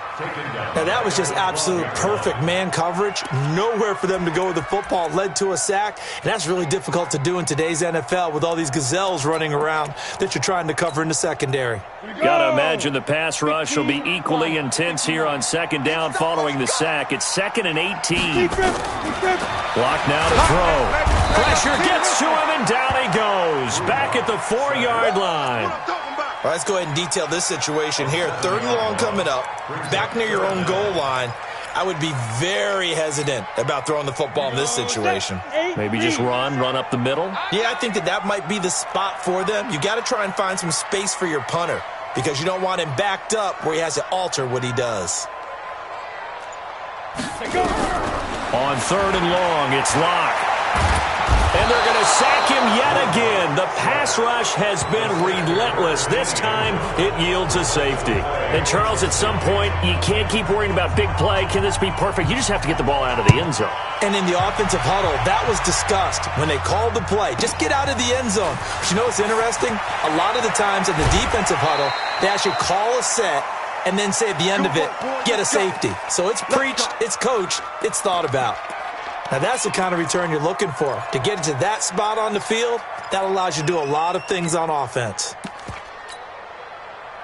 Now that was just absolute perfect man coverage. Nowhere for them to go with the football. Led to a sack. And that's really difficult to do in today's NFL with all these gazelles running around that you're trying to cover in the secondary. Gotta imagine the pass rush will be equally intense here on second down following the sack. It's 2nd and 18. Block now to throw. Pressure gets to him, and down he goes. Back at the 4-yard line. All right, let's go ahead and detail this situation here. 3rd and long coming up. Back near your own goal line. I would be very hesitant about throwing the football in this situation. Maybe just run up the middle? Yeah, I think that might be the spot for them. You got to try and find some space for your punter because you don't want him backed up where he has to alter what he does. On 3rd and long, it's Locke. And they're going to sack him yet again. The pass rush has been relentless. This time, it yields a safety. And, Charles, at some point, you can't keep worrying about big play. Can this be perfect? You just have to get the ball out of the end zone. And in the offensive huddle, that was discussed when they called the play. Just get out of the end zone. But you know what's interesting? A lot of the times in the defensive huddle, they actually call a set and then say at the end of it, get a safety. So it's preached, it's coached, it's thought about. Now, that's the kind of return you're looking for. To get into that spot on the field, that allows you to do a lot of things on offense.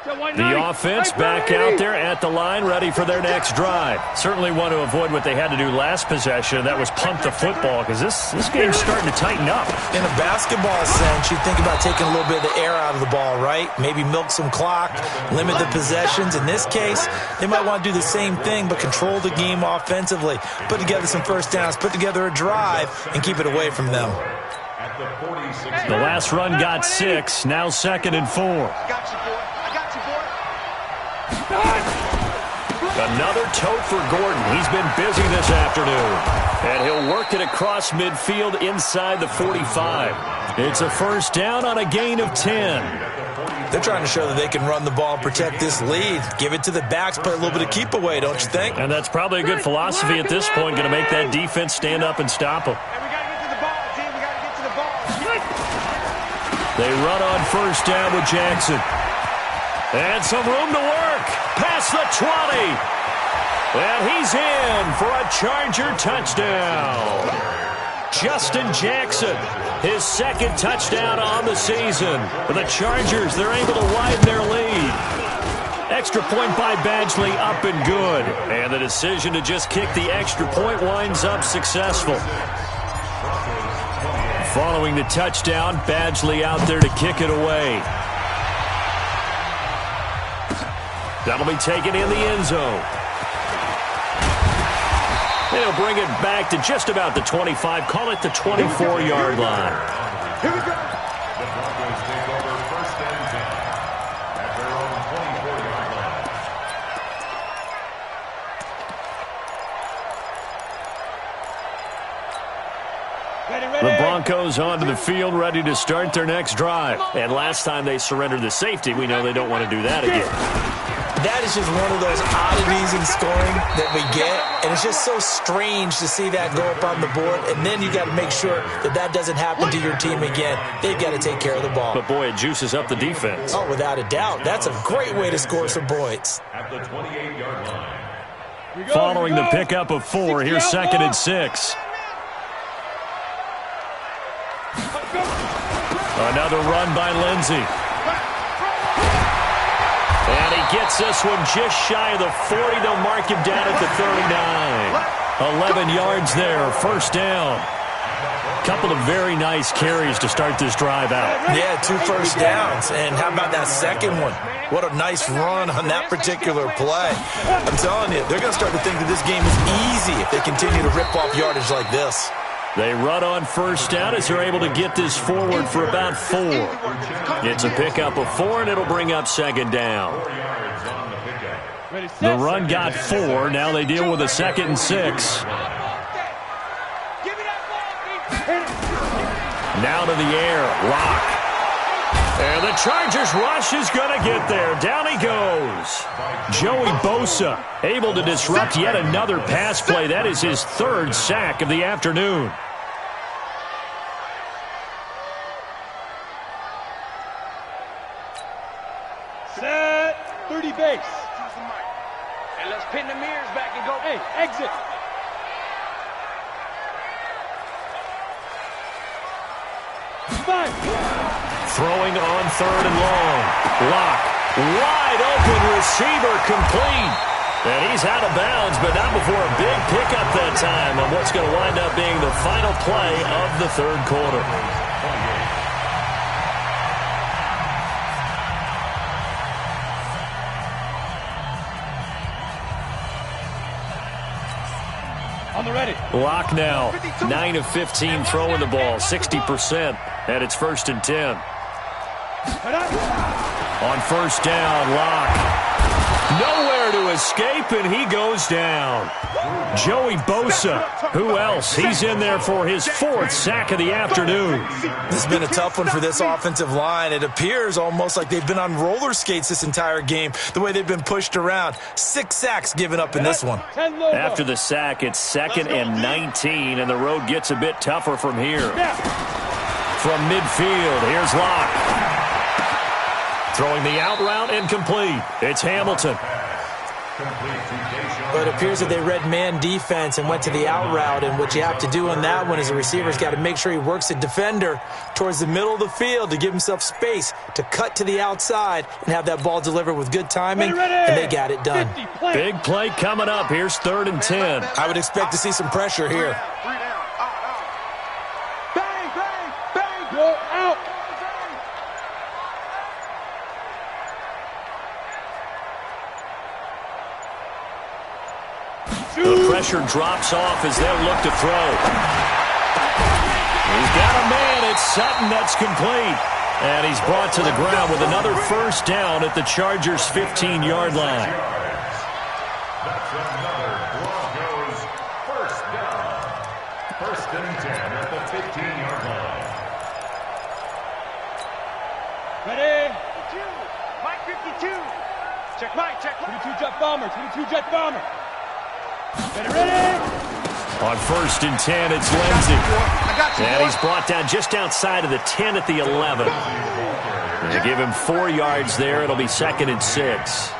The offense back out there at the line, ready for their next drive. Certainly want to avoid what they had to do last possession. That was punt the football, because this game's starting to tighten up. In a basketball sense, you think about taking a little bit of the air out of the ball, right? Maybe milk some clock, limit the possessions. In this case, they might want to do the same thing, but control the game offensively. Put together some first downs, put together a drive, and keep it away from them. The last run got 6, now 2nd and 4. Another tote for Gordon. He's been busy this afternoon. And he'll work it across midfield inside the 45. It's a first down on a gain of 10. They're trying to show that they can run the ball and protect this lead. Give it to the backs, play a little bit of keep away, don't you think? And that's probably a good philosophy at this point, going to make that defense stand up and stop them. They run on first down with Jackson. And some room to work. Past the 20. And he's in for a Charger touchdown. Justin Jackson, his 2nd touchdown on the season. For the Chargers, they're able to widen their lead. Extra point by Badgley, up and good. And the decision to just kick the extra point winds up successful. Following the touchdown, Badgley out there to kick it away. That'll be taken in the end zone. They'll bring it back to just about the 25. Call it the 24-yard line. Here we go. The Broncos take over 1st and 10 at their own 24-yard line. The Broncos onto the field, ready to start their next drive. And last time they surrendered the safety, we know they don't want to do that again. That is just one of those oddities in scoring that we get, and it's just so strange to see that go up on the board, and then you got to make sure that that doesn't happen to your team again. They've got to take care of the ball. But, boy, it juices up the defense. Oh, without a doubt. That's a great way to score some points. At the 28-yard line. Following the pickup of 4, here's 2nd and 6. Another run by Lindsey. And he gets this one just shy of the 40. They'll mark him down at the 39. 11 yards there, first down. Couple of very nice carries to start this drive out. Yeah, 2 first downs. And how about that second one? What a nice run on that particular play. I'm telling you, they're going to start to think that this game is easy if they continue to rip off yardage like this. They run on first down as they're able to get this forward for about 4. It's a pickup of 4, and it'll bring up 2nd down. The run got 4. Now they deal with a 2nd and 6. Now to the air. Locke. And the Chargers rush is going to get there. Down he goes. Joey Bosa able to disrupt yet another pass play. That is his 3rd sack of the afternoon. Set. 30 base. And let's pin the mirrors back and go. Hey, exit. Throwing on 3rd and long. Locke. Wide open receiver complete. And he's out of bounds, but not before a big pickup that time on what's going to wind up being the final play of the 3rd quarter. On the ready. Locke now, 9 of 15 throwing the ball, 60%, and it's 1st and 10. On first down, Locke. Nowhere there to escape, and he goes down. Joey Bosa, who else? He's in there for his 4th sack of the afternoon. This has been a tough one for this offensive line. It appears almost like they've been on roller skates this entire game, the way they've been pushed around. 6 sacks given up in this one. After the sack, it's 2nd and 19, and the road gets a bit tougher from here. From midfield, here's Locke. Throwing the out route, incomplete. It's Hamilton. But it appears that they read man defense and went to the out route, and what you have to do on that one is the receiver's got to make sure he works the defender towards the middle of the field to give himself space to cut to the outside and have that ball delivered with good timing, and they got it done. Big play coming up. Here's 3rd and 10. I would expect to see some pressure here. Bang, bang, bang, go out. The pressure drops off as they'll look to throw. He's got a man. It's Sutton. That's complete. And he's brought to the ground with another 1st down at the Chargers' 15-yard line. That's another Broncos 1st down. 1st and 10 at the 15-yard line. Ready? Mike 52. Check Mike, check Mike. 22 jet bomber, 22 jet bomber. Ready? On 1st and 10, it's Lindsey. And he's brought down just outside of the 10 at the 11. They give him 4 yards there. It'll be 2nd and 6.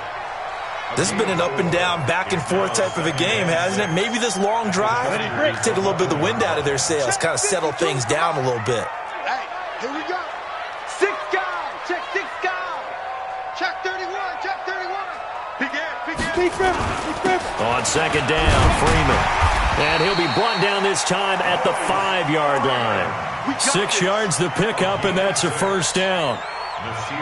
This has been an up and down, back and forth type of a game, hasn't it? Maybe this long drive take a little bit of the wind out of their sails, kind of settle things down a little bit. Hey, here we go. 6 guys. Check 6 guys. Check 31. Check 31. Big air. Big air. On 2nd down, Freeman. And he'll be brought down this time at the 5-yard line. 6 yards the pickup, and that's a 1st down.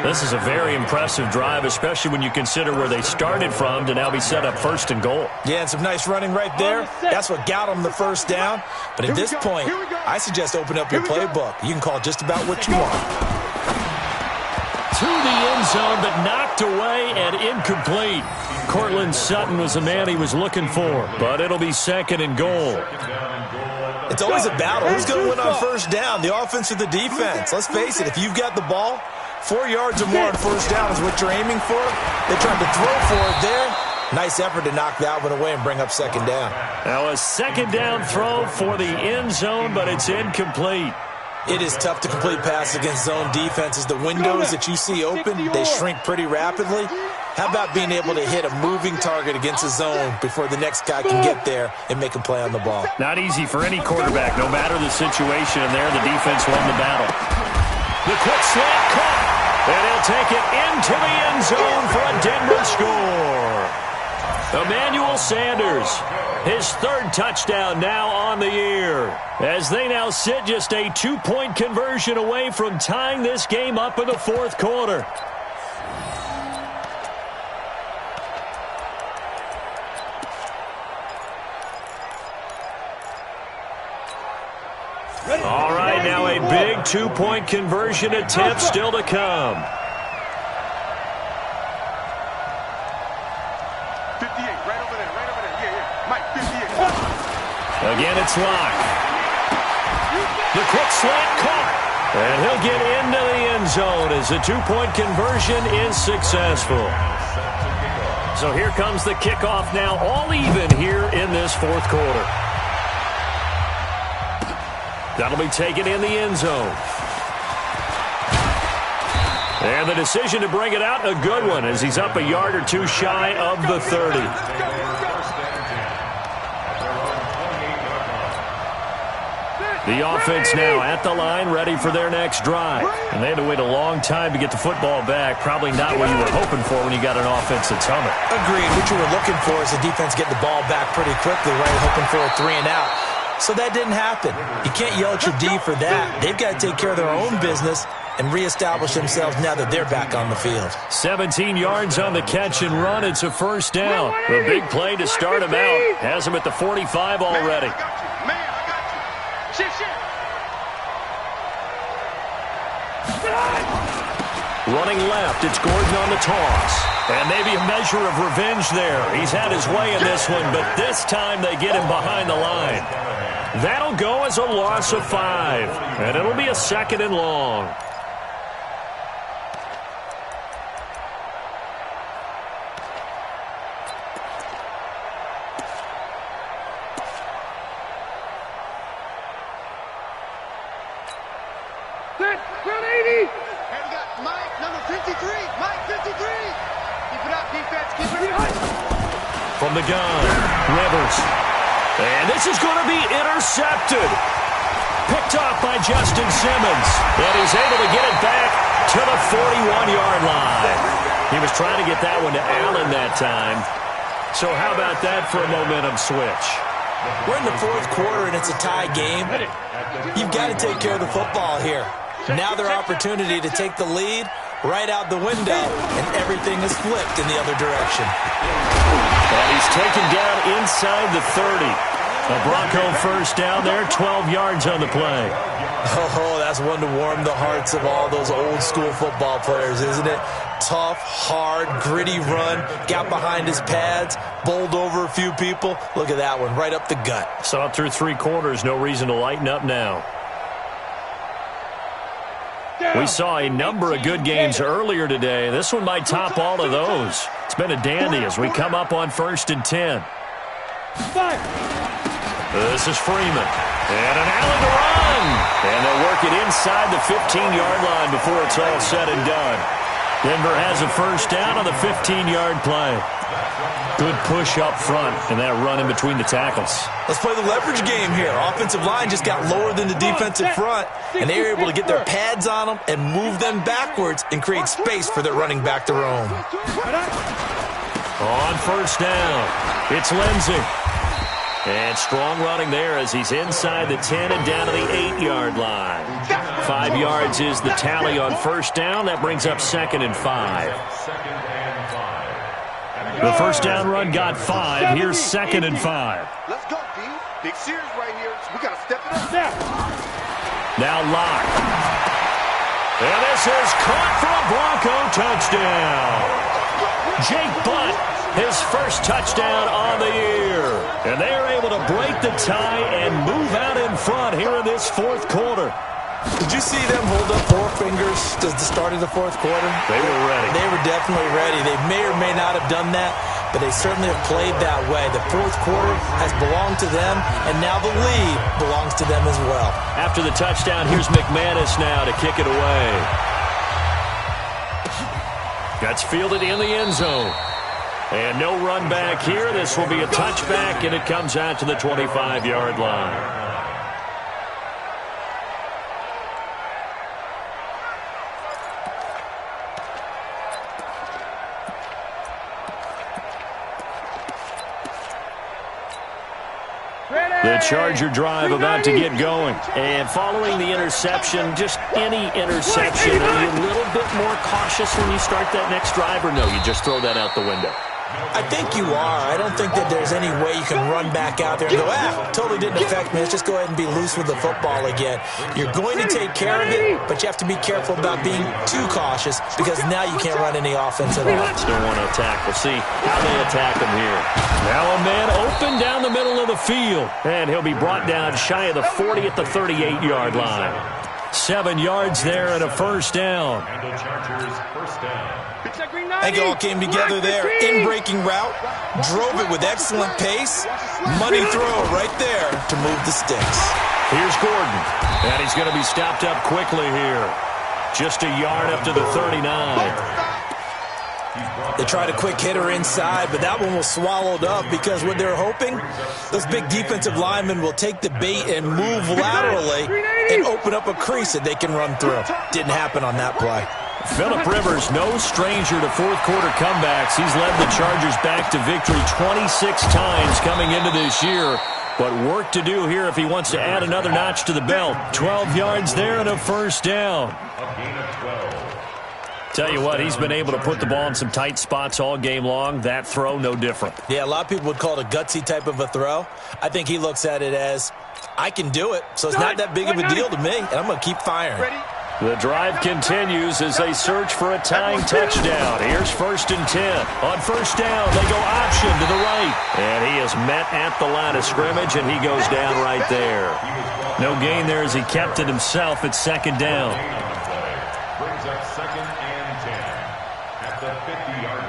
This is a very impressive drive, especially when you consider where they started from to now be set up 1st and goal. Yeah, and some nice running right there. That's what got them the 1st down. But at this point, I suggest open up your playbook. You can call just about what you want. To the end zone, but knocked away and incomplete. Cortland Sutton was the man he was looking for, but it'll be 2nd and goal. It's always a battle. Who's going to win on 1st down, the offense or the defense? Let's face it, if you've got the ball, 4 yards or more on 1st down is what you're aiming for. They tried to throw for it there. Nice effort to knock that one away and bring up 2nd down. Now a 2nd down throw for the end zone, but it's incomplete. It is tough to complete passes against zone defenses. The windows that you see open, they shrink pretty rapidly. How about being able to hit a moving target against a zone before the next guy can get there and make a play on the ball? Not easy for any quarterback, no matter the situation, and there the defense won the battle. The quick slant caught, and he'll take it into the end zone for a Denver score. Emmanuel Sanders, his 3rd touchdown now on the year, as they now sit just a 2-point conversion away from tying this game up in the 4th quarter. All right, now a big 2-point conversion attempt still to come. 58, right over there. Yeah. Mike, 58. Again, it's Locke. The quick slant caught. And he'll get into the end zone as the 2-point conversion is successful. So here comes the kickoff now, all even here in this 4th quarter. That'll be taken in the end zone. And the decision to bring it out, a good one, as he's up a yard or 2 shy of the 30. The offense now at the line, ready for their next drive. And they had to wait a long time to get the football back. Probably not what you were hoping for when you got an offense that's humming. Agreed. What you were looking for is the defense getting the ball back pretty quickly, right? Hoping for a 3 and out. So that didn't happen. You can't yell at your D for that. They've got to take care of their own business and reestablish themselves now that they're back on the field. 17 yards on the catch and run. It's a 1st down. A big play to start him out. Has him at the 45 already. Man, I got you. Shit. Running left, it's Gordon on the toss. And maybe a measure of revenge there. He's had his way in this one, but this time they get him behind the line. That'll go as a loss of 5, and it'll be a 2nd and long. From the gun, Rivers. And this is going to be intercepted. Picked off by Justin Simmons. And he's able to get it back to the 41-yard line. He was trying to get that one to Allen that time. So how about that for a momentum switch? We're in the 4th quarter, and it's a tie game. You've got to take care of the football here. Now their opportunity to take the lead right out the window, and everything is flipped in the other direction. And he's taken down inside the 30. A Bronco first down there, 12 yards on the play. Oh, that's one to warm the hearts of all those old-school football players, isn't it? Tough, hard, gritty run, got behind his pads, bowled over a few people. Look at that one, right up the gut. Saw it through 3 quarters, no reason to lighten up now. We saw a number of good games earlier today. This one might top all of those. It's been a dandy as we come up on 1st and 10. This is Freeman. And an alley to run. And they'll work it inside the 15-yard line before it's all said and done. Denver has a first down on the 15-yard play. Good push up front and that run in between the tackles. Let's play the leverage game here. Offensive line just got lower than the defensive front, and they were able to get their pads on them and move them backwards and create space for their running back to roam. On first down, it's Lindsey. And strong running there as he's inside the 10 and down to the 8-yard line. 5 yards is the tally on first down. That brings up 2nd and 5. The first down run got 5. Here's 2nd and 5. Let's go, D. Big series right here. We got to step it up. Now Locke. And this is caught for a Bronco touchdown. Jake Butt, his first touchdown on the year. And they are able to break the tie and move out in front here in this 4th quarter. Did you see them hold up 4 fingers at the start of the 4th quarter? They were ready. They were definitely ready. They may or may not have done that, but they certainly have played that way. The 4th quarter has belonged to them, and now the lead belongs to them as well. After the touchdown, here's McManus now to kick it away. That's fielded in the end zone. And no run back here. This will be a touchback, and it comes out to the 25-yard line. The Charger drive about to get going. And following the interception, just any interception, are you a little bit more cautious when you start that next drive, or no, you just throw that out the window? I think you are. I don't think that there's any way you can run back out there and go, totally didn't affect me. Let's just go ahead and be loose with the football again. You're going to take care of it, but you have to be careful about being too cautious because now you can't run any offense at all. Don't want to attack. We'll see how they attack him here. Now a man open down the middle of the field, and he'll be brought down shy of the 40 at the 38-yard line. 7 yards there and a first down. And the Chargers first down. I think it all came together there. In-breaking route, drove it with excellent pace. Money throw right there to move the sticks. Here's Gordon, and he's going to be stopped up quickly here. Just a yard up to the 39. They tried a quick hitter inside, but that one was swallowed up because what they're hoping, those big defensive linemen will take the bait and move laterally and open up a crease that they can run through. Didn't happen on that play. Phillip Rivers, no stranger to 4th quarter comebacks. He's led the Chargers back to victory 26 times coming into this year. But work to do here if he wants to add another notch to the belt. 12 yards there and a first down. A gain of 12. Tell you what, he's been able to put the ball in some tight spots all game long. That throw, no different. Yeah, a lot of people would call it a gutsy type of a throw. I think he looks at it as, I can do it, so it's not that big of a deal to me, and I'm going to keep firing. The drive continues as they search for a tying touchdown. Here's 1st and 10. On 1st down, they go option to the right. And he is met at the line of scrimmage, and he goes down right there. No gain there as he kept it himself at 2nd down. Brings up 2nd and 10 at the 50-yard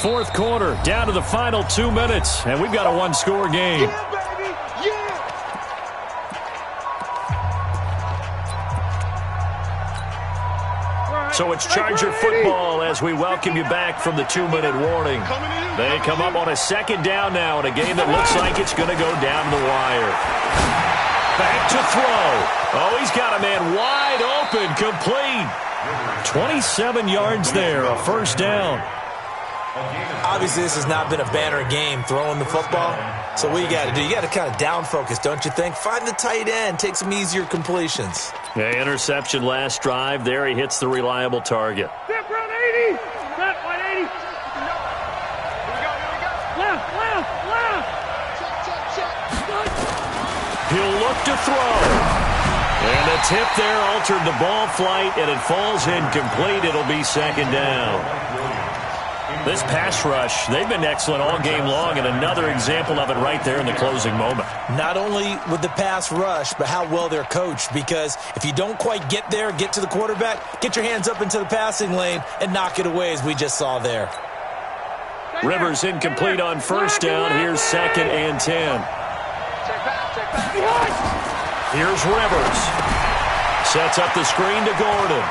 line. 4th quarter, down to the final 2 minutes, and we've got a one-score game. So it's Charger football as we welcome you back from the 2-minute warning. They come up on a 2nd down now in a game that looks like it's going to go down the wire. Back to throw. Oh, he's got a man wide open, complete. 27 yards there, a 1st down. Obviously, this has not been a banner game throwing the football. So what you got to do, you got to kind of down focus, don't you think? Find the tight end, take some easier completions. Yeah, interception last drive. There he hits the reliable target. Step run 80. Step 180. Here we go. Left. Check. He'll look to throw. And a tip there altered the ball flight, and it falls incomplete. It'll be 2nd down. This pass rush, they've been excellent all game long, and another example of it right there in the closing moment. Not only with the pass rush, but how well they're coached, because if you don't quite get there, get to the quarterback, get your hands up into the passing lane and knock it away as we just saw there. Rivers incomplete on 1st down. Here's 2nd and 10. Check back. Here's Rivers. Sets up the screen to Gordon.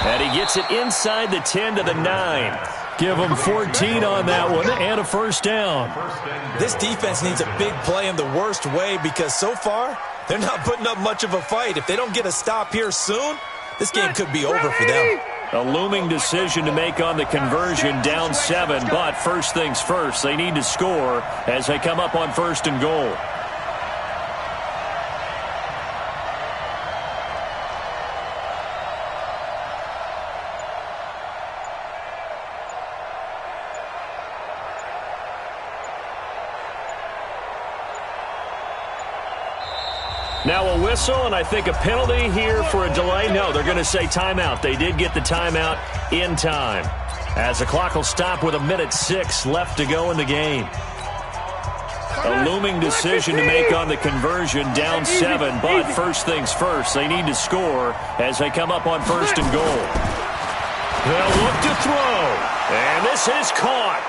And he gets it inside the 10 to the 9. Give him 14 on that one and a 1st down. This defense needs a big play in the worst way because so far they're not putting up much of a fight. If they don't get a stop here soon, this game could be over for them. A looming decision to make on the conversion, down 7. But first things first, they need to score as they come up on 1st and goal. Now a whistle, and I think a penalty here for a delay. No, they're going to say timeout. They did get the timeout in time, as the clock will stop with 1:06 left to go in the game. A looming decision to make on the conversion, down 7. But first things first, they need to score as they come up on 1st and goal. They'll look to throw, and this is caught.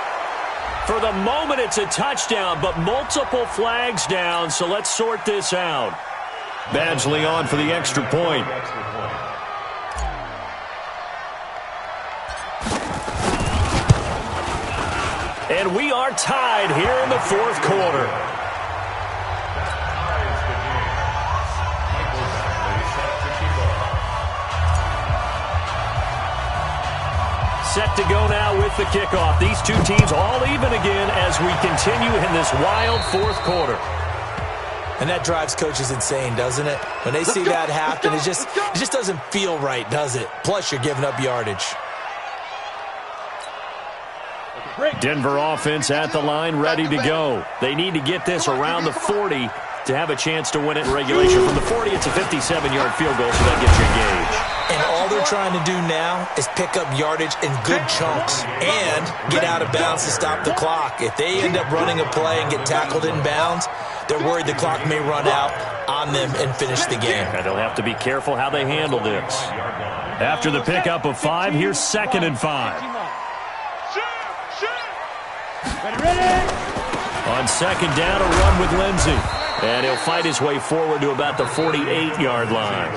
For the moment, it's a touchdown, but multiple flags down, so let's sort this out. Badgley on for the extra point. And we are tied here in the 4th quarter. Set to go now with the kickoff. These two teams all even again as we continue in this wild 4th quarter. And that drives coaches insane, doesn't it? When they see that happen, it just doesn't feel right, does it? Plus, you're giving up yardage. Denver offense at the line, ready to go. They need to get this around the 40 to have a chance to win it in regulation. From the 40, it's a 57-yard field goal, so that gets you engaged. And all they're trying to do now is pick up yardage in good chunks and get out of bounds to stop the clock. If they end up running a play and get tackled in bounds, they're worried the clock may run out on them and finish the game. And they'll have to be careful how they handle this. After the pickup of 5, here's 2nd and 5. On 2nd down, a run with Lindsey. And he'll fight his way forward to about the 48-yard line.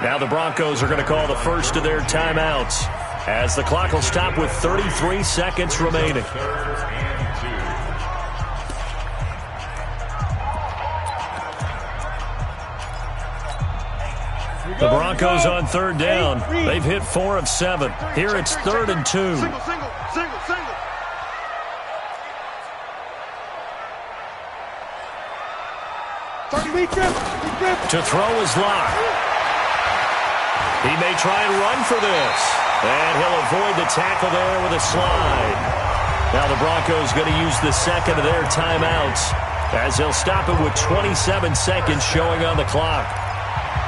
Now the Broncos are going to call the first of their timeouts as the clock will stop with 33 seconds remaining. The Broncos on 3rd down. They've hit 4 of 7. Here it's 3rd and 2. Single. To throw is locked. He may try and run for this. And he'll avoid the tackle there with a slide. Now the Broncos going to use the second of their timeouts as he'll stop it with 27 seconds showing on the clock.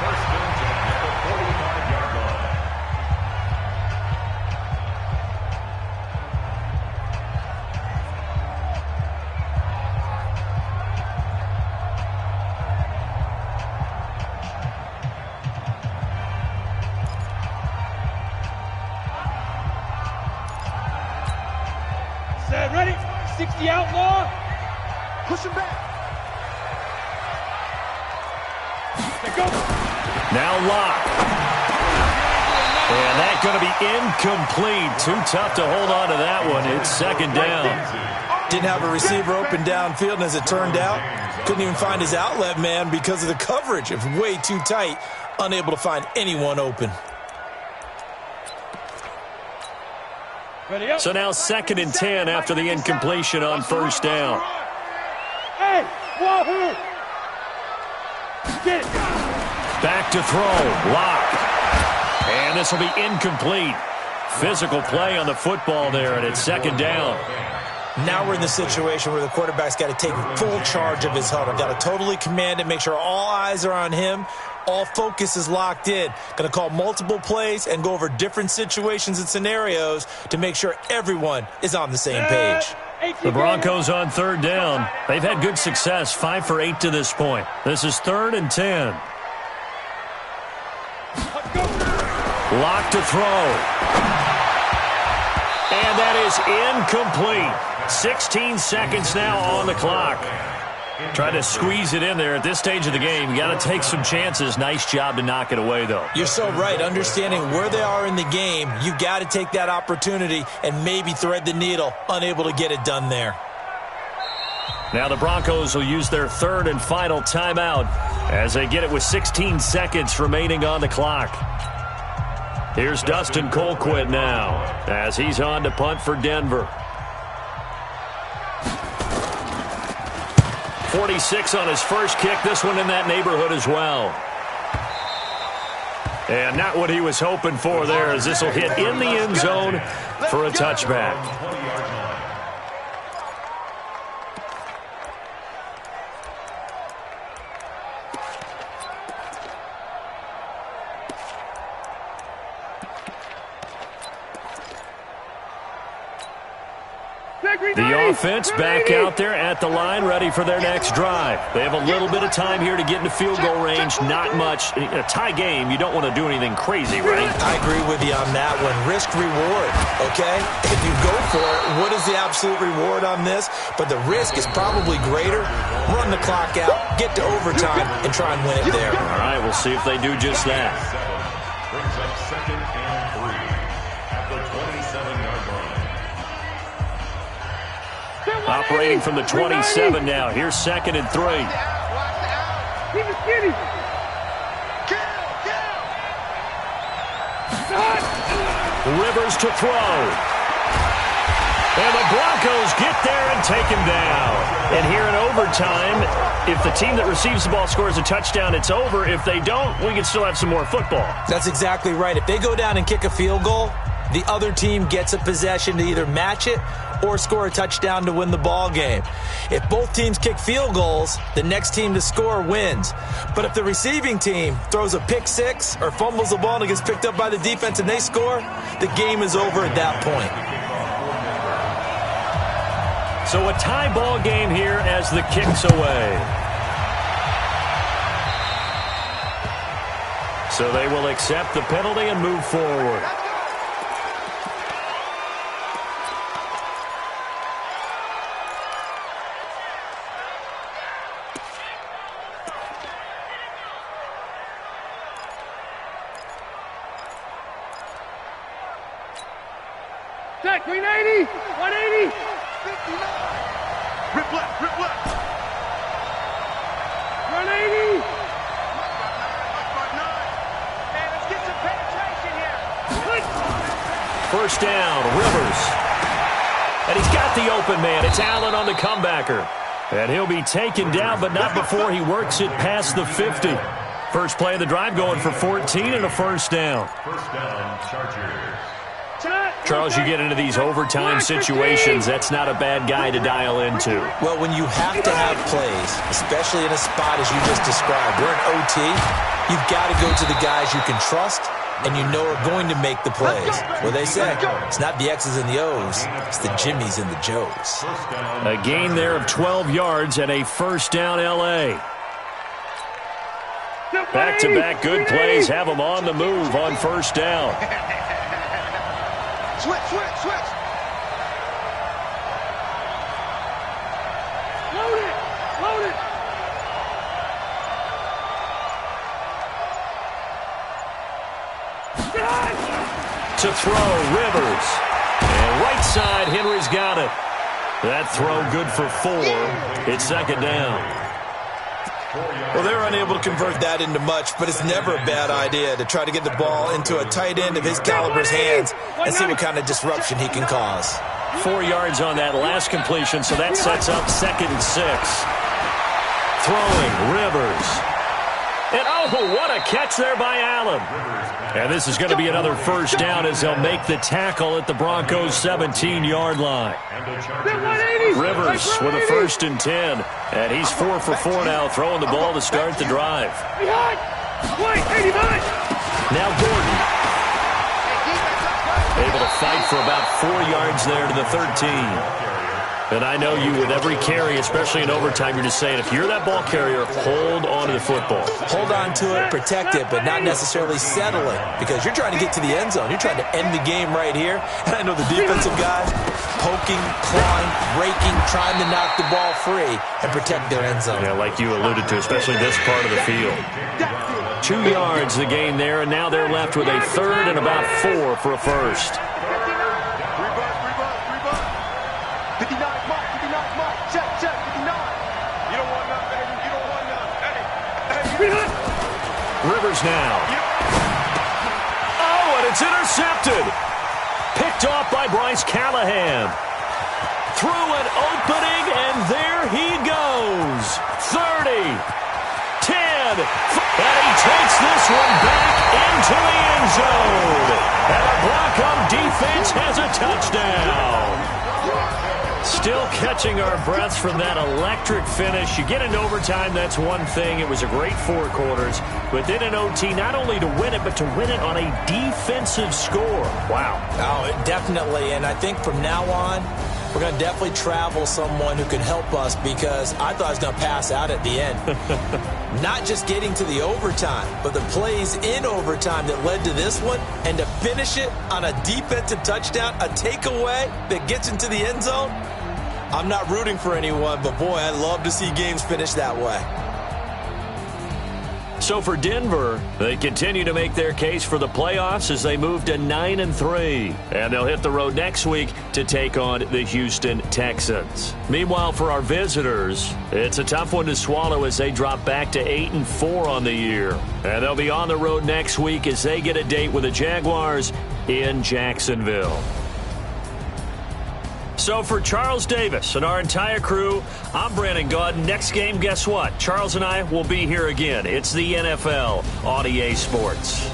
First and 10 at the 45-yard line. Set, ready? 60 outlaw. Push him back. There go. Now Locke. And that's going to be incomplete. Too tough to hold on to that one. It's second down. Didn't have a receiver open downfield, and as it turned out, couldn't even find his outlet man because of the coverage. It was way too tight, unable to find anyone open. So now second and 10 after the incompletion on first down. Hey, wahoo! Get it. Back to throw. Locke. And this will be incomplete. Physical play on the football there, and it's second down. Now we're in the situation where the quarterback's got to take full charge of his huddle. Got to totally command it, make sure all eyes are on him. All focus is locked in. Going to call multiple plays and go over different situations and scenarios to make sure everyone is on the same page. The Broncos on third down. They've had good success, 5 for 8 to this point. This is third and 10. Lock to throw. And that is incomplete. 16 seconds now on the clock. Trying to squeeze it in there at this stage of the game. You got to take some chances. Nice job to knock it away, though. You're so right. Understanding where they are in the game, you got to take that opportunity and maybe thread the needle. Unable to get it done there. Now the Broncos will use their third and final timeout as they get it with 16 seconds remaining on the clock. Here's Dustin Colquitt now as he's on to punt for Denver. 46 on his first kick. This one in that neighborhood as well. And not what he was hoping for there, as this will hit in the end zone for a touchback. The offense back out there at the line, ready for their next drive. They have a little bit of time here to get into field goal range. Not much. In a tie game, you don't want to do anything crazy, right? I agree with you on that one. Risk reward, okay? If you go for it, what is the absolute reward on this? But the risk is probably greater. Run the clock out, get to overtime, and try and win it there. All right, we'll see if they do just that. Brings up second and 3 at the 27-yard line. Operating from the 27 now. Here's second and 3. Keep it skinny. Rivers to throw. And the Broncos get there and take him down. And here in overtime, if the team that receives the ball scores a touchdown, it's over. If they don't, we can still have some more football. That's exactly right. If they go down and kick a field goal, the other team gets a possession to either match it or score a touchdown to win the ball game. If both teams kick field goals, the next team to score wins. But if the receiving team throws a pick six or fumbles the ball and it gets picked up by the defense and they score, the game is over at that point. So a tie ball game here as the kick's away. So they will accept the penalty and move forward. Check, 380, 180, 59. Rip left, rip left. 180. Man, let's get some penetration here. First down, Rivers. And he's got the open man. It's Allen on the comebacker. And he'll be taken down, but not before he works it past the 50. First play of the drive going for 14 and a first down. First down, Chargers. Shot. Charles, you get into these overtime situations, that's not a bad guy to dial into. Well, when you have to have plays, especially in a spot as you just described, we're in OT, you've got to go to the guys you can trust and you know are going to make the plays. Well, they say it's not the X's and the O's, it's the Jimmies and the Joes. A gain there of 12 yards and a first down L.A. Back-to-back good plays have them on the move on first down. Switch. Load it. To throw, Rivers. And right side, Henry's got it. That throw good for 4. It's second down. Well, they're unable to convert that into much, but it's never a bad idea to try to get the ball into a tight end of his caliber's hands and see what kind of disruption he can cause. 4 yards on that last completion, so that sets up 2nd and 6. Throwing, Rivers. And oh, what a catch there by Allen. And this is going to be another first down as they'll make the tackle at the Broncos' 17-yard line. Rivers with a 1st and 10. And he's 4 for 4 now, throwing the ball to start the drive. Now Gordon. Able to fight for about 4 yards there to the 13. And I know you with every carry, especially in overtime, you're just saying, if you're that ball carrier, hold on to the football. Hold on to it, protect it, but not necessarily settle it, because you're trying to get to the end zone. You're trying to end the game right here. And I know the defensive guys poking, clawing, raking, trying to knock the ball free and protect their end zone. Yeah, like you alluded to, especially this part of the field. 2 yards the gain there, and now they're left with a 3rd and about 4 for a first. 59, Mark, check, 59. You don't want none, baby, you don't want none. Hey. Rivers now. Oh, and it's intercepted. Picked off by Bryce Callahan. Through an opening, and there he goes. 30, 10, and he takes this one back into the end zone. And the Bronco defense has a touchdown. Still catching our breaths from that electric finish. You get into overtime, that's one thing. It was a great 4 quarters. But then in OT, not only to win it, but to win it on a defensive score. Wow. Oh, definitely. And I think from now on, we're going to definitely travel someone who can help us, because I thought I was going to pass out at the end. Not just getting to the overtime, but the plays in overtime that led to this one, and to finish it on a defensive touchdown, a takeaway that gets into the end zone. I'm not rooting for anyone, but boy, I'd love to see games finish that way. So for Denver, they continue to make their case for the playoffs as they move to 9-3. And they'll hit the road next week to take on the Houston Texans. Meanwhile, for our visitors, it's a tough one to swallow as they drop back to 8-4 on the year. And they'll be on the road next week as they get a date with the Jaguars in Jacksonville. So for Charles Davis and our entire crew, I'm Brandon Gaud. Next game, guess what? Charles and I will be here again. It's the NFL on EA Sports.